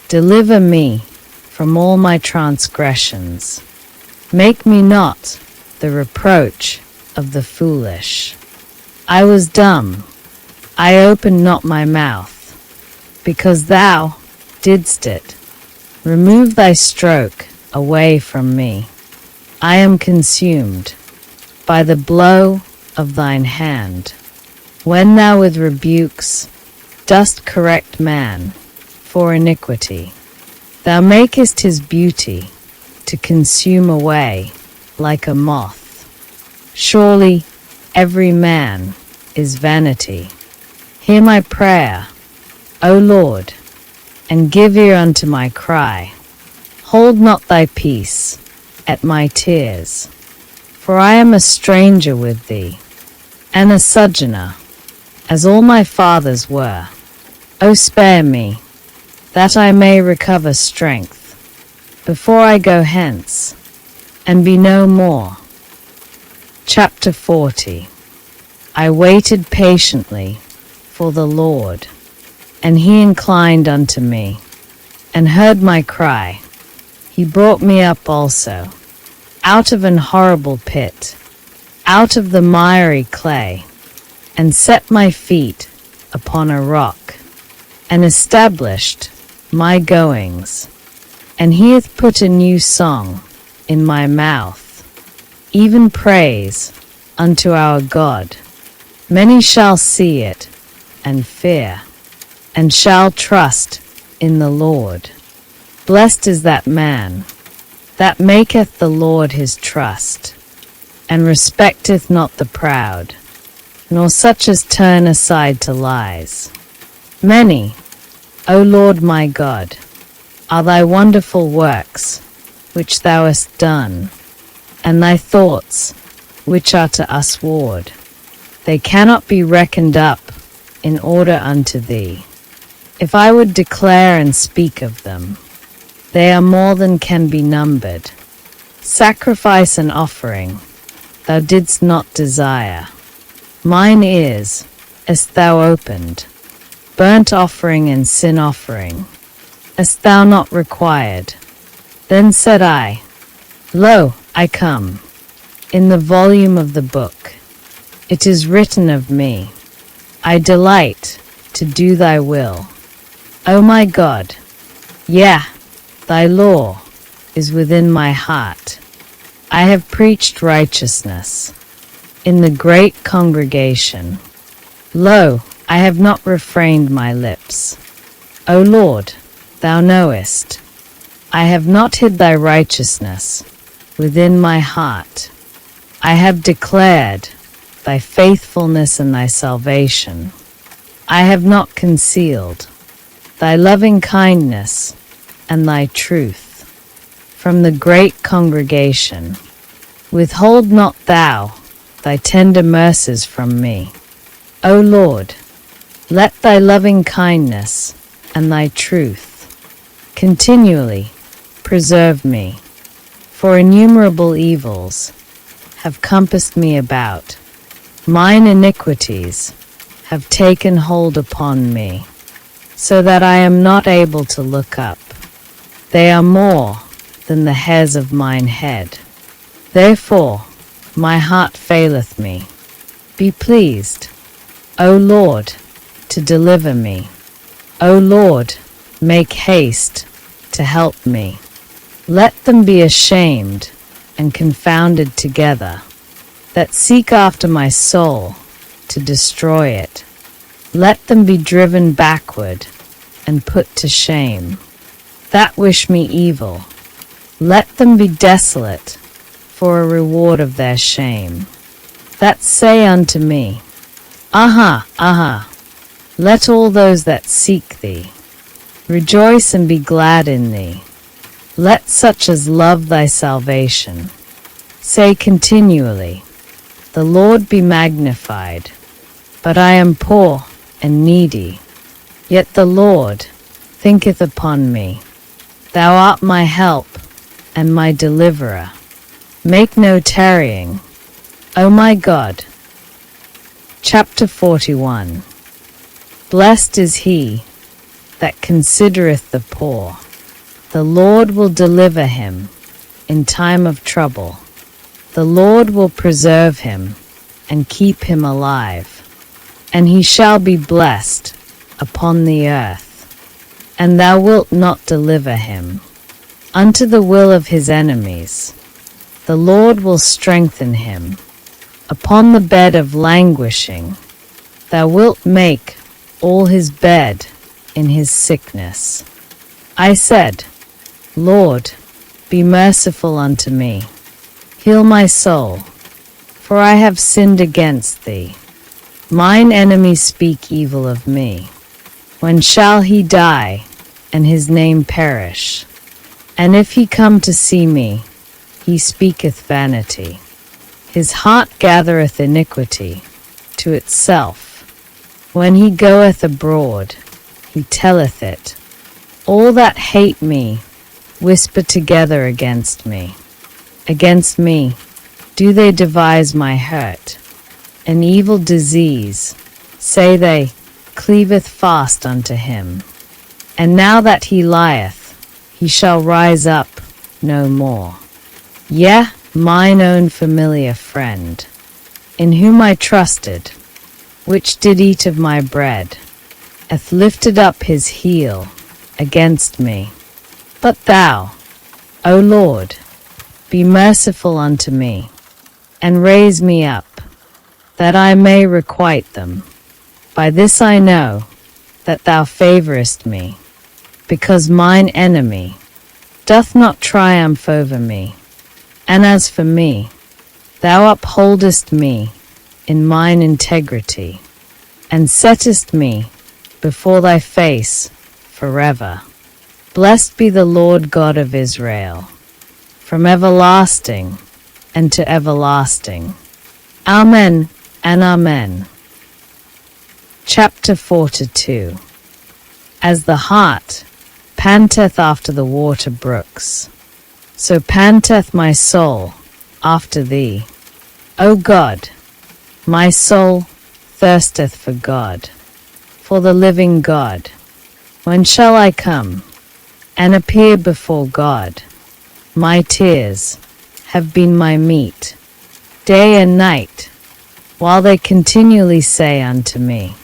Deliver me from all my transgressions. Make me not the reproach of the foolish. I was dumb, I opened not my mouth, because thou didst it. Remove thy stroke away from me. I am consumed by the blow of thine hand. When thou with rebukes dost correct man for iniquity, thou makest his beauty to consume away like a moth. Surely every man is vanity. Hear my prayer, O Lord, and give ear unto my cry. Hold not thy peace at my tears, for I am a stranger with thee, and a sojourner, as all my fathers were. O spare me, that I may recover strength, before I go hence, and be no more. Chapter 40. I waited patiently for the Lord, and he inclined unto me, and heard my cry. He brought me up also, out of an horrible pit, out of the miry clay, and set my feet upon a rock, and established my goings. And he hath put a new song in my mouth, even praise unto our God. Many shall see it, and fear, and shall trust in the Lord. Blessed is that man that maketh the Lord his trust, and respecteth not the proud, nor such as turn aside to lies. Many, O Lord my God, are thy wonderful works which thou hast done, and thy thoughts which are to us ward. They cannot be reckoned up in order unto thee. If I would declare and speak of them, they are more than can be numbered. Sacrifice and offering thou didst not desire. Mine ears hast thou opened. Burnt offering and sin offering hast thou not required. Then said I, Lo, I come. In the volume of the book it is written of me, I delight to do thy will. O my God, yea, thy law is within my heart. I have preached righteousness in the great congregation. Lo, I have not refrained my lips. O Lord, thou knowest. I have not hid thy righteousness within my heart. I have declared thy faithfulness and thy salvation. I have not concealed thy loving kindness and thy truth from the great congregation. Withhold not thou thy tender mercies from me. O Lord, let thy loving kindness and thy truth continually preserve me, for innumerable evils have compassed me about. Mine iniquities have taken hold upon me, so that I am not able to look up. They are more than the hairs of mine head. Therefore my heart faileth me. Be pleased, O Lord, to deliver me. O Lord, make haste to help me. Let them be ashamed and confounded together that seek after my soul to destroy it. Let them be driven backward and put to shame that wish me evil. Let them be desolate for a reward of their shame, that say unto me, Aha, aha. Let all those that seek thee rejoice and be glad in thee. Let such as love thy salvation say continually, The Lord be magnified. But I am poor and needy, yet the Lord thinketh upon me. Thou art my help and my deliverer. Make no tarrying, O my God. Chapter 41. Blessed is he that considereth the poor. The Lord will deliver him in time of trouble. The Lord will preserve him and keep him alive, and he shall be blessed upon the earth. And thou wilt not deliver him unto the will of his enemies. the Lord will strengthen him. Upon the bed of languishing, thou wilt make all his bed in his sickness. I said, Lord, be merciful unto me. Heal my soul, for I have sinned against thee. Mine enemies speak evil of me. When shall he die, and his name perish? And if he come to see me, he speaketh vanity. His heart gathereth iniquity to itself. When he goeth abroad, he telleth it. All that hate me whisper together against me. Against me do they devise my hurt. An evil disease, say they, cleaveth fast unto him. And now that he lieth, he shall rise up no more. Yea, mine own familiar friend, in whom I trusted, which did eat of my bread, hath lifted up his heel against me. But thou, O Lord, be merciful unto me, and raise me up, that I may requite them. By this I know that thou favorest me, because mine enemy doth not triumph over me. And as for me, thou upholdest me in mine integrity, and settest me before thy face forever. Blessed be the Lord God of Israel, from everlasting and to everlasting. Amen and amen. Chapter 42. As the hart panteth after the water brooks, so panteth my soul after thee. O God, my soul thirsteth for God, for the living God. When shall I come and appear before God? My tears have been my meat, day and night, while they continually say unto me,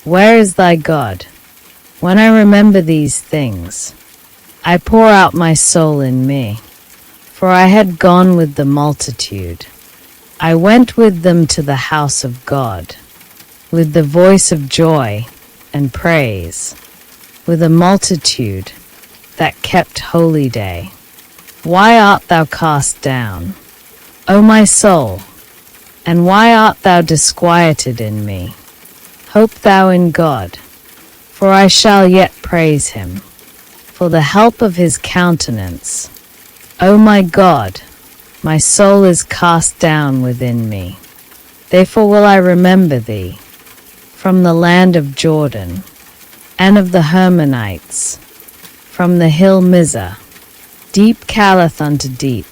Where is thy God? When I remember these things, I pour out my soul in me, for I had gone with the multitude. I went with them to the house of God, with the voice of joy and praise, with a multitude that kept holy day. Why art thou cast down, O my soul, and why art thou disquieted in me? Hope thou in God, for I shall yet praise him, for the help of his countenance. O my God, my soul is cast down within me. Therefore will I remember thee from the land of Jordan, and of the Hermonites, from the hill Mizah. Deep calleth unto deep,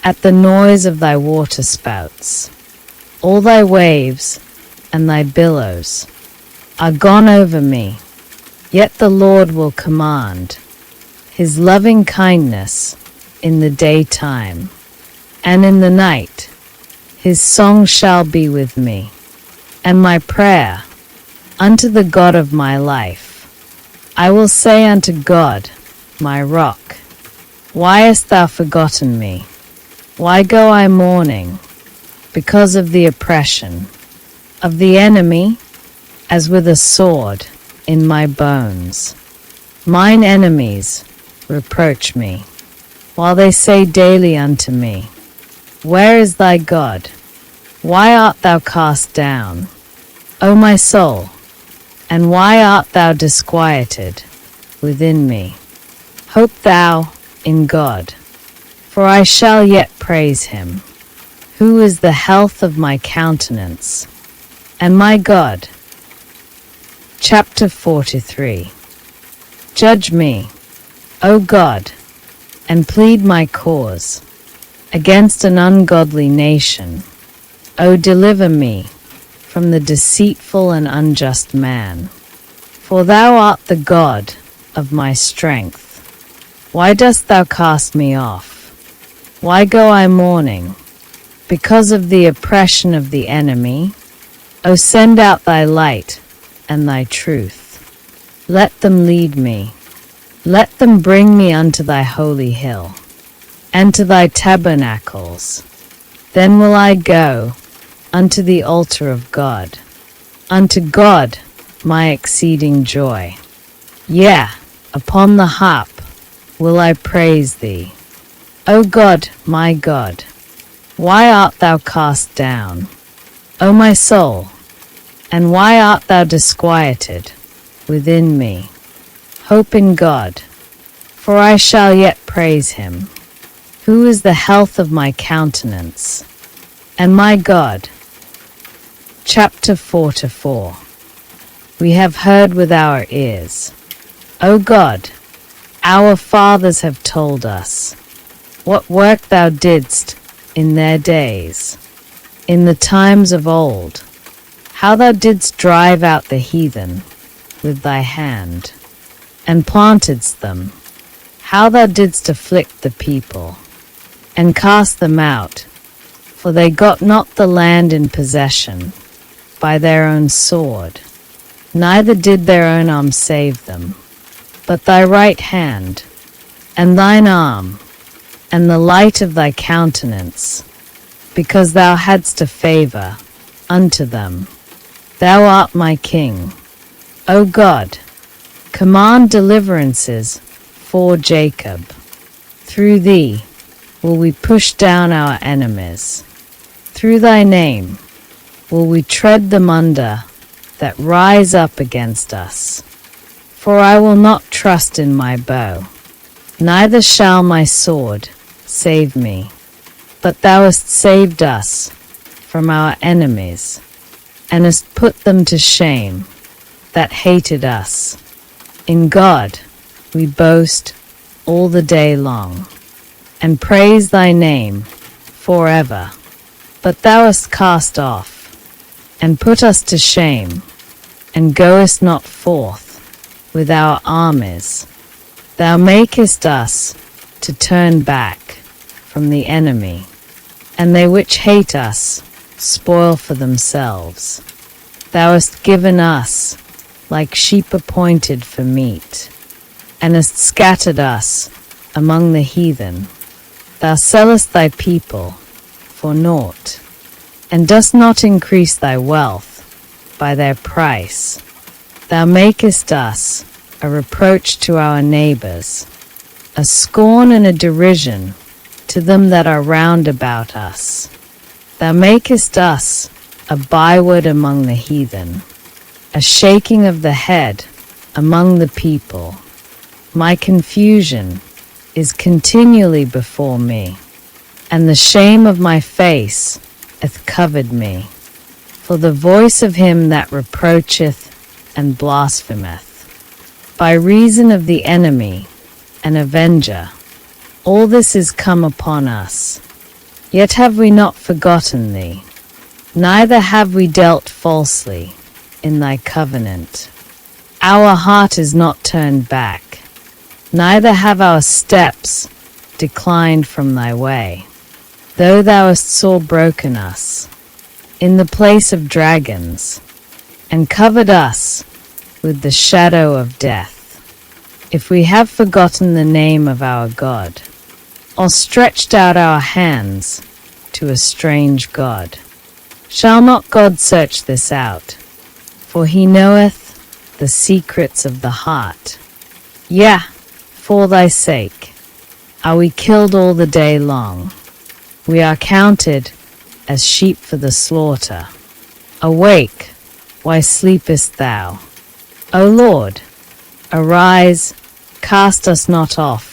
at the noise of thy waterspouts. All thy waves and thy billows are gone over me, yet the Lord will command his loving kindness in the daytime, and in the night his song shall be with me, and my prayer unto the God of my life. I will say unto God, my rock, Why hast thou forgotten me? Why go I mourning because of the oppression of the enemy, as with a sword in my bones? Mine enemies reproach me, while they say daily unto me, Where is thy God? Why art thou cast down, O my soul? And why art thou disquieted within me? Hope thou in God, for I shall yet praise him, who is the health of my countenance, and my God. Chapter 43. Judge me, O God, and plead my cause against an ungodly nation. O deliver me from the deceitful and unjust man. For thou art the God of my strength. Why dost thou cast me off? Why go I mourning because of the oppression of the enemy? O send out thy light and thy truth. Let them lead me. Let them bring me unto thy holy hill. and to thy tabernacles. Then will I go unto the altar of God, unto God my exceeding joy. Yea, upon the harp will I praise thee. O God, my God, why art thou cast down, O my soul, and why art thou disquieted within me? Hope in God, for I shall yet praise him, who is the health of my countenance, and my God. Chapter 44. We have heard with our ears, O God, our fathers have told us, what work thou didst in their days, in the times of old, how thou didst drive out the heathen with thy hand, and plantedst them, how thou didst afflict the people, and cast them out, for they got not the land in possession by their own sword, neither did their own arm save them, but thy right hand, and thine arm, and the light of thy countenance, because thou hadst a favour unto them. Thou art my King. O God, command deliverances for Jacob. Through thee will we push down our enemies. Through thy name will we tread them under that rise up against us. For I will not trust in my bow, neither shall my sword save me. But thou hast saved us from our enemies, and hast put them to shame that hated us. In God we boast all the day long, and praise thy name forever. But thou hast cast off, and put us to shame, and goest not forth with our armies. Thou makest us to turn back from the enemy, and they which hate us spoil for themselves. Thou hast given us like sheep appointed for meat, and hast scattered us among the heathen. Thou sellest thy people for naught, and dost not increase thy wealth by their price. Thou makest us a reproach to our neighbours, a scorn and a derision to them that are round about us. Thou makest us a byword among the heathen, a shaking of the head among the people. My confusion is continually before me, and the shame of my face hath covered me. For the voice of him that reproacheth and blasphemeth, by reason of the enemy and avenger, all this is come upon us. Yet have we not forgotten thee, neither have we dealt falsely in thy covenant. Our heart is not turned back, neither have our steps declined from thy way. Though thou hast sore broken us in the place of dragons, and covered us with the shadow of death, if we have forgotten the name of our God, or stretched out our hands to a strange God, shall not God search this out? For he knoweth the secrets of the heart. Yea, for thy sake are we killed all the day long. We are counted as sheep for the slaughter. Awake, why sleepest thou? O Lord, arise, cast us not off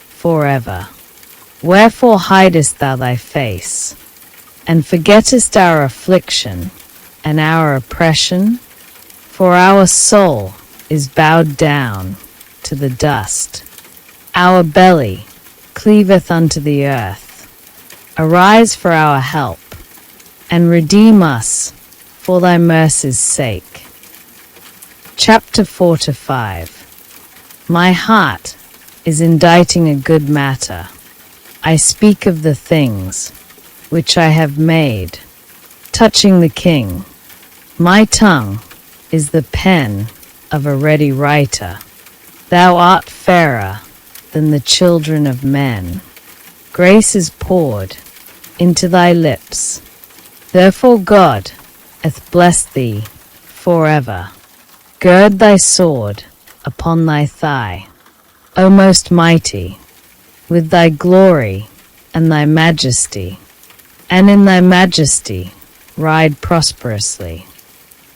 forever. Wherefore hidest thou thy face, and forgettest our affliction and our oppression? For our soul is bowed down to the dust, our belly cleaveth unto the earth. Arise for our help, and redeem us for thy mercy's sake. Chapter 45. My heart is inditing a good matter. I speak of the things which I have made, touching the king. My tongue is the pen of a ready writer. Thou art fairer than the children of men. grace is poured into thy lips. Therefore God hath blessed thee forever. Gird thy sword upon thy thigh, O most mighty, with thy glory and thy majesty, and in thy majesty ride prosperously,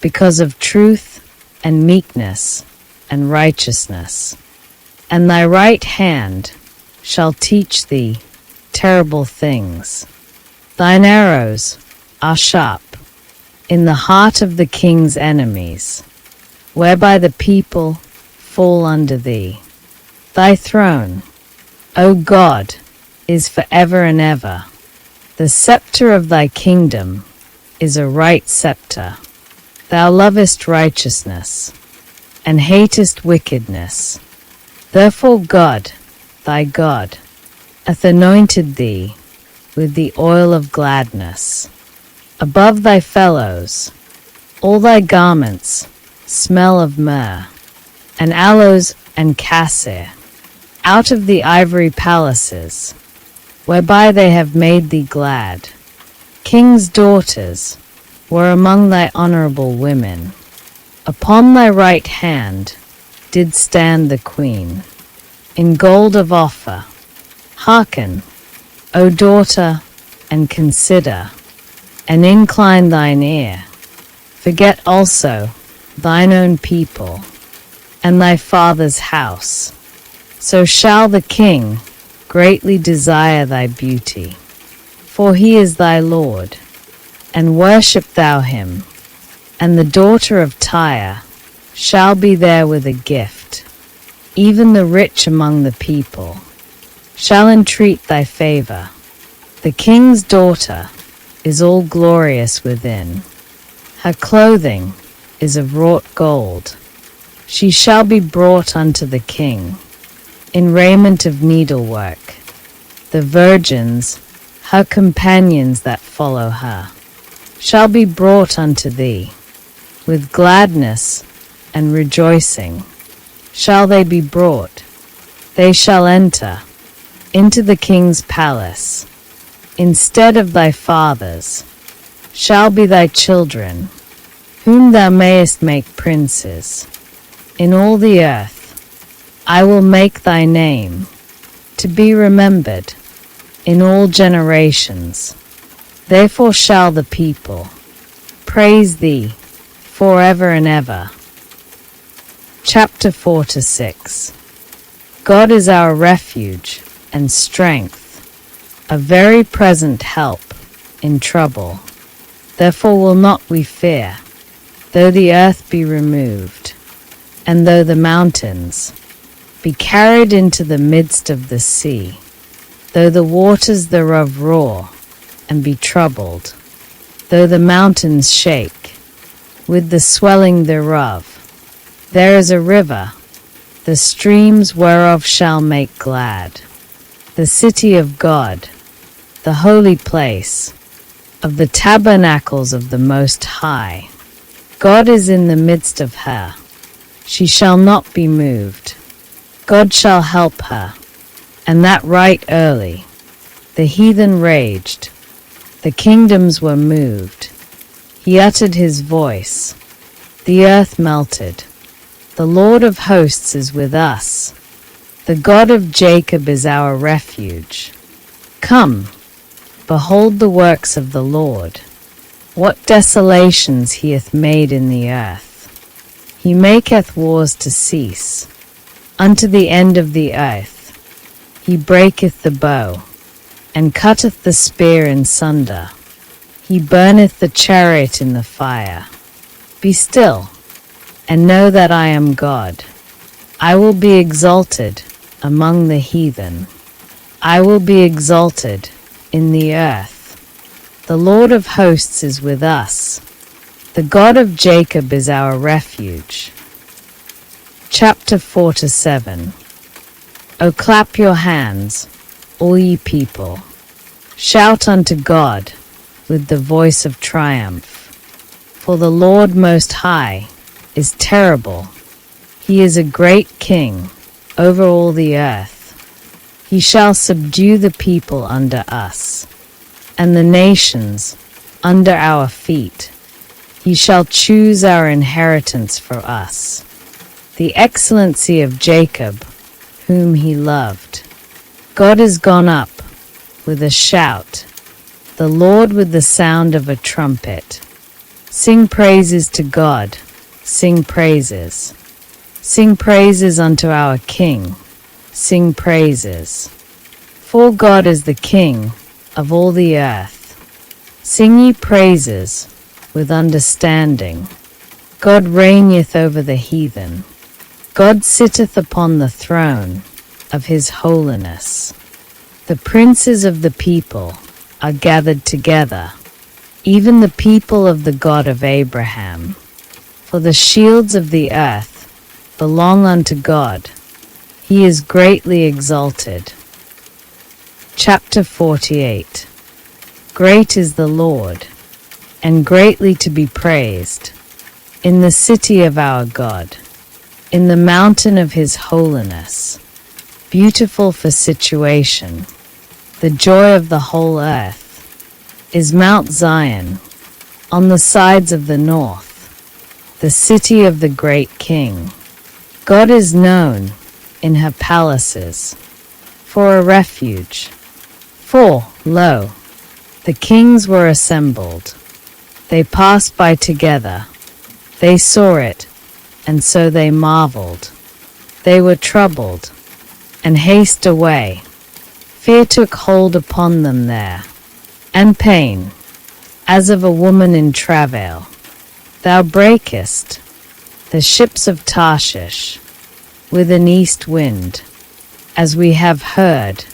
because of truth and meekness and righteousness. And thy right hand shall teach thee terrible things. Thine arrows are sharp in the heart of the king's enemies, whereby the people fall under thee. Thy throne, O God, is for ever and ever. The scepter of thy kingdom is a right scepter. Thou lovest righteousness, and hatest wickedness. Therefore God, thy God, hath anointed thee with the oil of gladness. Above thy fellows, all thy garments smell of myrrh, and aloes and cassia, out of the ivory palaces, whereby they have made thee glad. Kings' daughters were among thy honorable women. Upon thy right hand did stand the queen, in gold of Ophir. Hearken, O daughter, and consider, and incline thine ear. Forget also thine own people, and thy father's house. So shall the king greatly desire thy beauty, for he is thy Lord, and worship thou him. And the daughter of Tyre shall be there with a gift, even the rich among the people shall entreat thy favor. The king's daughter is all glorious within. Her clothing is of wrought gold. She shall be brought unto the king in raiment of needlework. The virgins, her companions that follow her, shall be brought unto thee. With gladness and rejoicing shall they be brought. They shall enter into the king's palace. Instead of thy fathers shall be thy children, whom thou mayest make princes. In all the earth I will make thy name to be remembered in all generations. Therefore shall the people praise thee forever and ever. Chapter 4-6. God is our refuge and strength, a very present help in trouble. Therefore will not we fear, though the earth be removed, and though the mountains be carried into the midst of the sea, though the waters thereof roar and be troubled, though the mountains shake with the swelling thereof. There is a river, the streams whereof shall make glad the city of God, the holy place of the tabernacles of the Most High. God is in the midst of her. She shall not be moved. God shall help her, and that right early. The heathen raged, the kingdoms were moved. He uttered his voice, the earth melted. The Lord of hosts is with us. The God of Jacob is our refuge. Come, behold the works of the Lord, what desolations he hath made in the earth. He maketh wars to cease unto the end of the earth. He breaketh the bow, and cutteth the spear in sunder. He burneth the chariot in the fire. Be still, and know that I am God. I will be exalted among the heathen. I will be exalted in the earth. The Lord of hosts is with us. The God of Jacob is our refuge. Chapter 4-7. O clap your hands, all ye people. Shout unto God with the voice of triumph. For the Lord Most High is terrible. He is a great king over all the earth. He shall subdue the people under us, and the nations under our feet. He shall choose our inheritance for us, the excellency of Jacob, whom he loved. God is gone up with a shout, the Lord with the sound of a trumpet. Sing praises to God, sing praises. Sing praises unto our King, sing praises. For God is the King of all the earth. Sing ye praises with understanding. God reigneth over the heathen. God sitteth upon the throne of his holiness. The princes of the people are gathered together, even the people of the God of Abraham. For the shields of the earth belong unto God. He is greatly exalted. Chapter 48. Great is the Lord, and greatly to be praised, in the city of our God, in the mountain of his holiness, beautiful for situation. The joy of the whole earth is Mount Zion, on the sides of the north, the city of the great King. God is known in her palaces for a refuge. For, lo, the kings were assembled. They passed by together. They saw it, and so they marveled. They were troubled, and haste away. Fear took hold upon them there, and pain, as of a woman in travail. Thou breakest the ships of Tarshish with an east wind. As we have heard,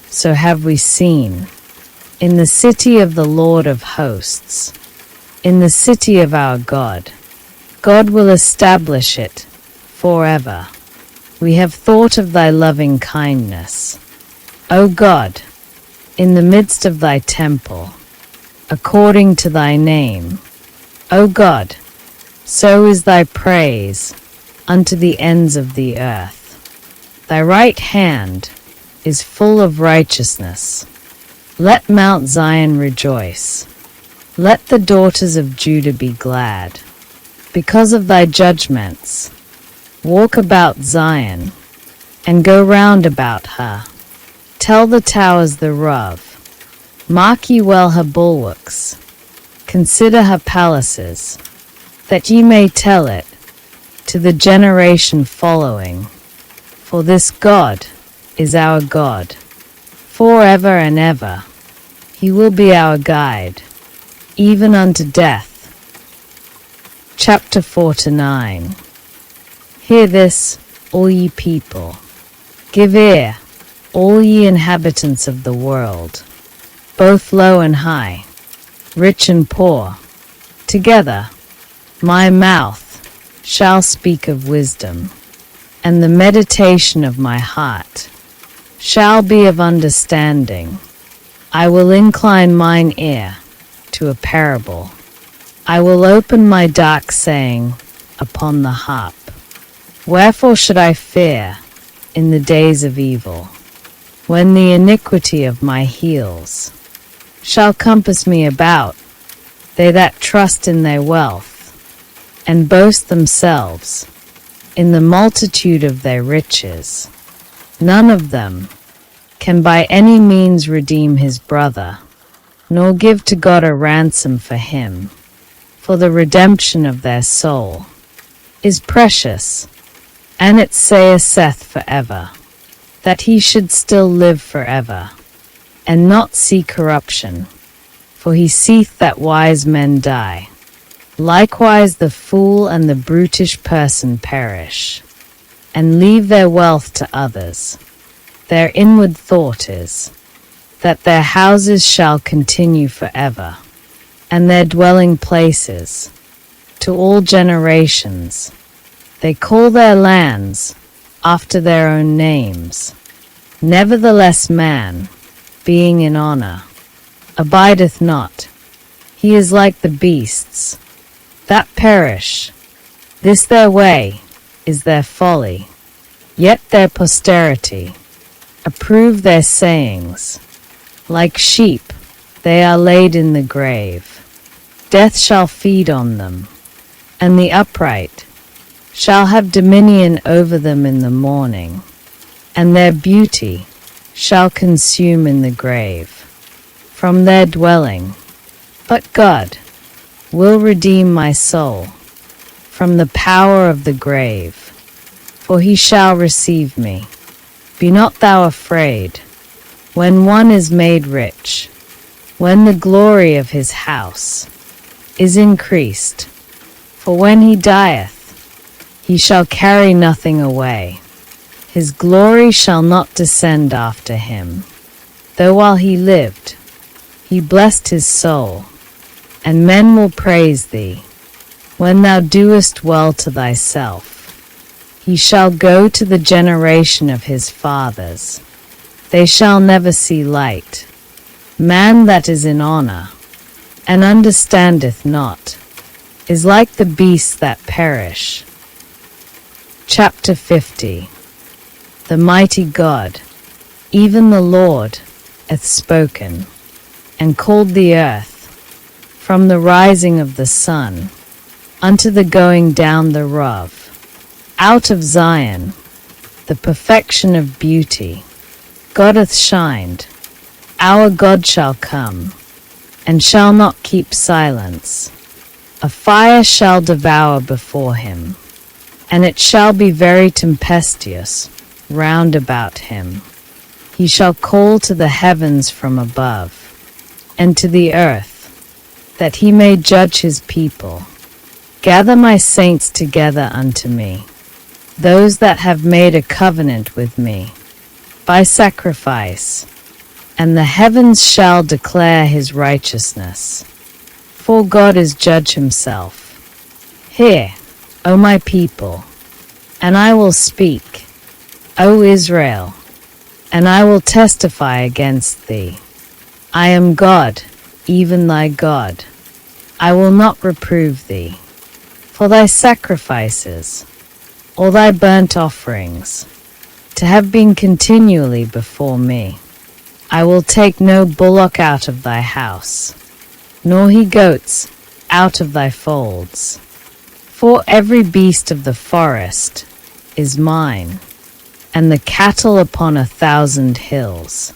so have we seen. In the city of the Lord of hosts, in the city of our God. God will establish it forever. We have thought of thy loving kindness, O God, in the midst of thy temple, according to thy name. O God, so is thy praise unto the ends of the earth. Thy right hand is full of righteousness. Let Mount Zion rejoice. Let the daughters of Judah be glad. Because of thy judgments, walk about Zion, and go round about her. Tell the towers thereof. Mark ye well her bulwarks. Consider her palaces, that ye may tell it to the generation following. For this God is our God, forever and ever. He will be our guide, even unto death. Chapter 49. Hear this, all ye people. Give ear, all ye inhabitants of the world, both low and high, rich and poor. Together, my mouth shall speak of wisdom, and the meditation of my heart shall be of understanding. I will incline mine ear to a parable. I will open my dark saying upon the harp. Wherefore should I fear in the days of evil, when the iniquity of my heels shall compass me about, they that trust in their wealth, and boast themselves in the multitude of their riches? None of them can by any means redeem his brother, nor give to God a ransom for him. For the redemption of their soul is precious, and it saith forever, that he should still live forever, and not see corruption. For he seeth that wise men die. Likewise the fool and the brutish person perish, and leave their wealth to others. Their inward thought is, that their houses shall continue forever, and their dwelling places to all generations. They call their lands after their own names. Nevertheless man, being in honor, abideth not. He is like the beasts that perish. This their way is their folly, yet their posterity approve their sayings. Like sheep, they are laid in the grave. Death shall feed on them, and the upright shall have dominion over them in the morning, and their beauty shall consume in the grave from their dwelling. But God will redeem my soul from the power of the grave, for he shall receive me. Be not thou afraid, when one is made rich, when the glory of his house is increased. For when he dieth, he shall carry nothing away. His glory shall not descend after him. Though while he lived, he blessed his soul, and men will praise thee. When thou doest well to thyself, he shall go to the generation of his fathers. They shall never see light. Man that is in honor, and understandeth not, is like the beasts that perish. Chapter 50. The mighty God, even the Lord, hath spoken, and called the earth, from the rising of the sun unto the going down thereof. Out of Zion, the perfection of beauty, God hath shined. Our God shall come, and shall not keep silence. A fire shall devour before him, and it shall be very tempestuous round about him. He shall call to the heavens from above, and to the earth, that he may judge his people. Gather my saints together unto me, those that have made a covenant with me, by sacrifice, and the heavens shall declare his righteousness. For God is judge himself. Hear, O my people, and I will speak, O Israel, and I will testify against thee. I am God, even thy God. I will not reprove thee for thy sacrifices, or thy burnt offerings, to have been continually before me. I will take no bullock out of thy house, nor he goats out of thy folds. For every beast of the forest is mine, and the cattle upon 1,000 hills.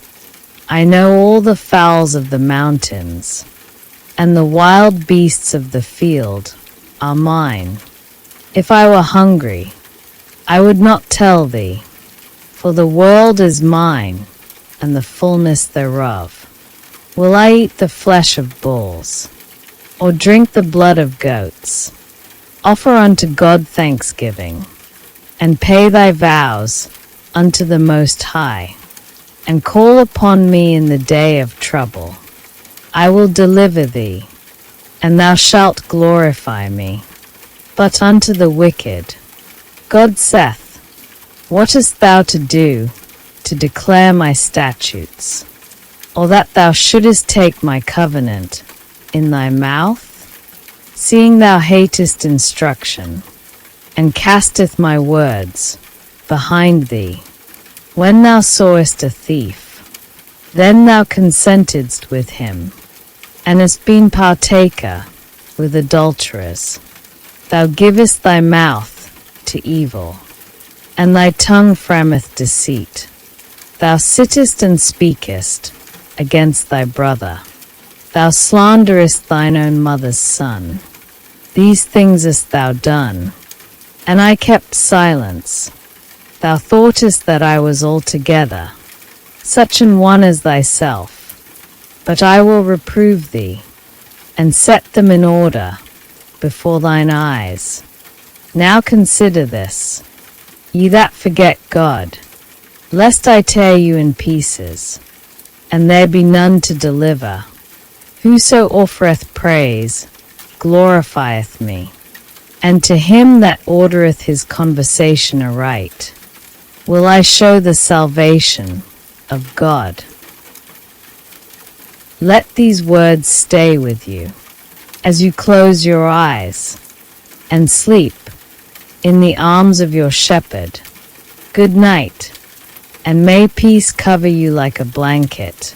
I know all the fowls of the mountains, and the wild beasts of the field are mine. If I were hungry, I would not tell thee, for the world is mine, and the fullness thereof. Will I eat the flesh of bulls, or drink the blood of goats? Offer unto God thanksgiving, and pay thy vows unto the Most High, and call upon me in the day of trouble. I will deliver thee, and thou shalt glorify me. But unto the wicked, God saith, What hast thou to do to declare my statutes, or that thou shouldest take my covenant in thy mouth? Seeing thou hatest instruction, and casteth my words behind thee. When thou sawest a thief, then thou consentedst with him, and hast been partaker with adulterers. Thou givest thy mouth to evil, and thy tongue frameth deceit. Thou sittest and speakest against thy brother. Thou slanderest thine own mother's son. These things hast thou done, and I kept silence. Thou thoughtest that I was altogether such an one as thyself. But I will reprove thee, and set them in order before thine eyes. Now consider this, ye that forget God, lest I tear you in pieces, and there be none to deliver. Whoso offereth praise glorifieth me, and to him that ordereth his conversation aright will I show the salvation of God. Let these words stay with you as you close your eyes and sleep in the arms of your shepherd. Good night, and may peace cover you like a blanket.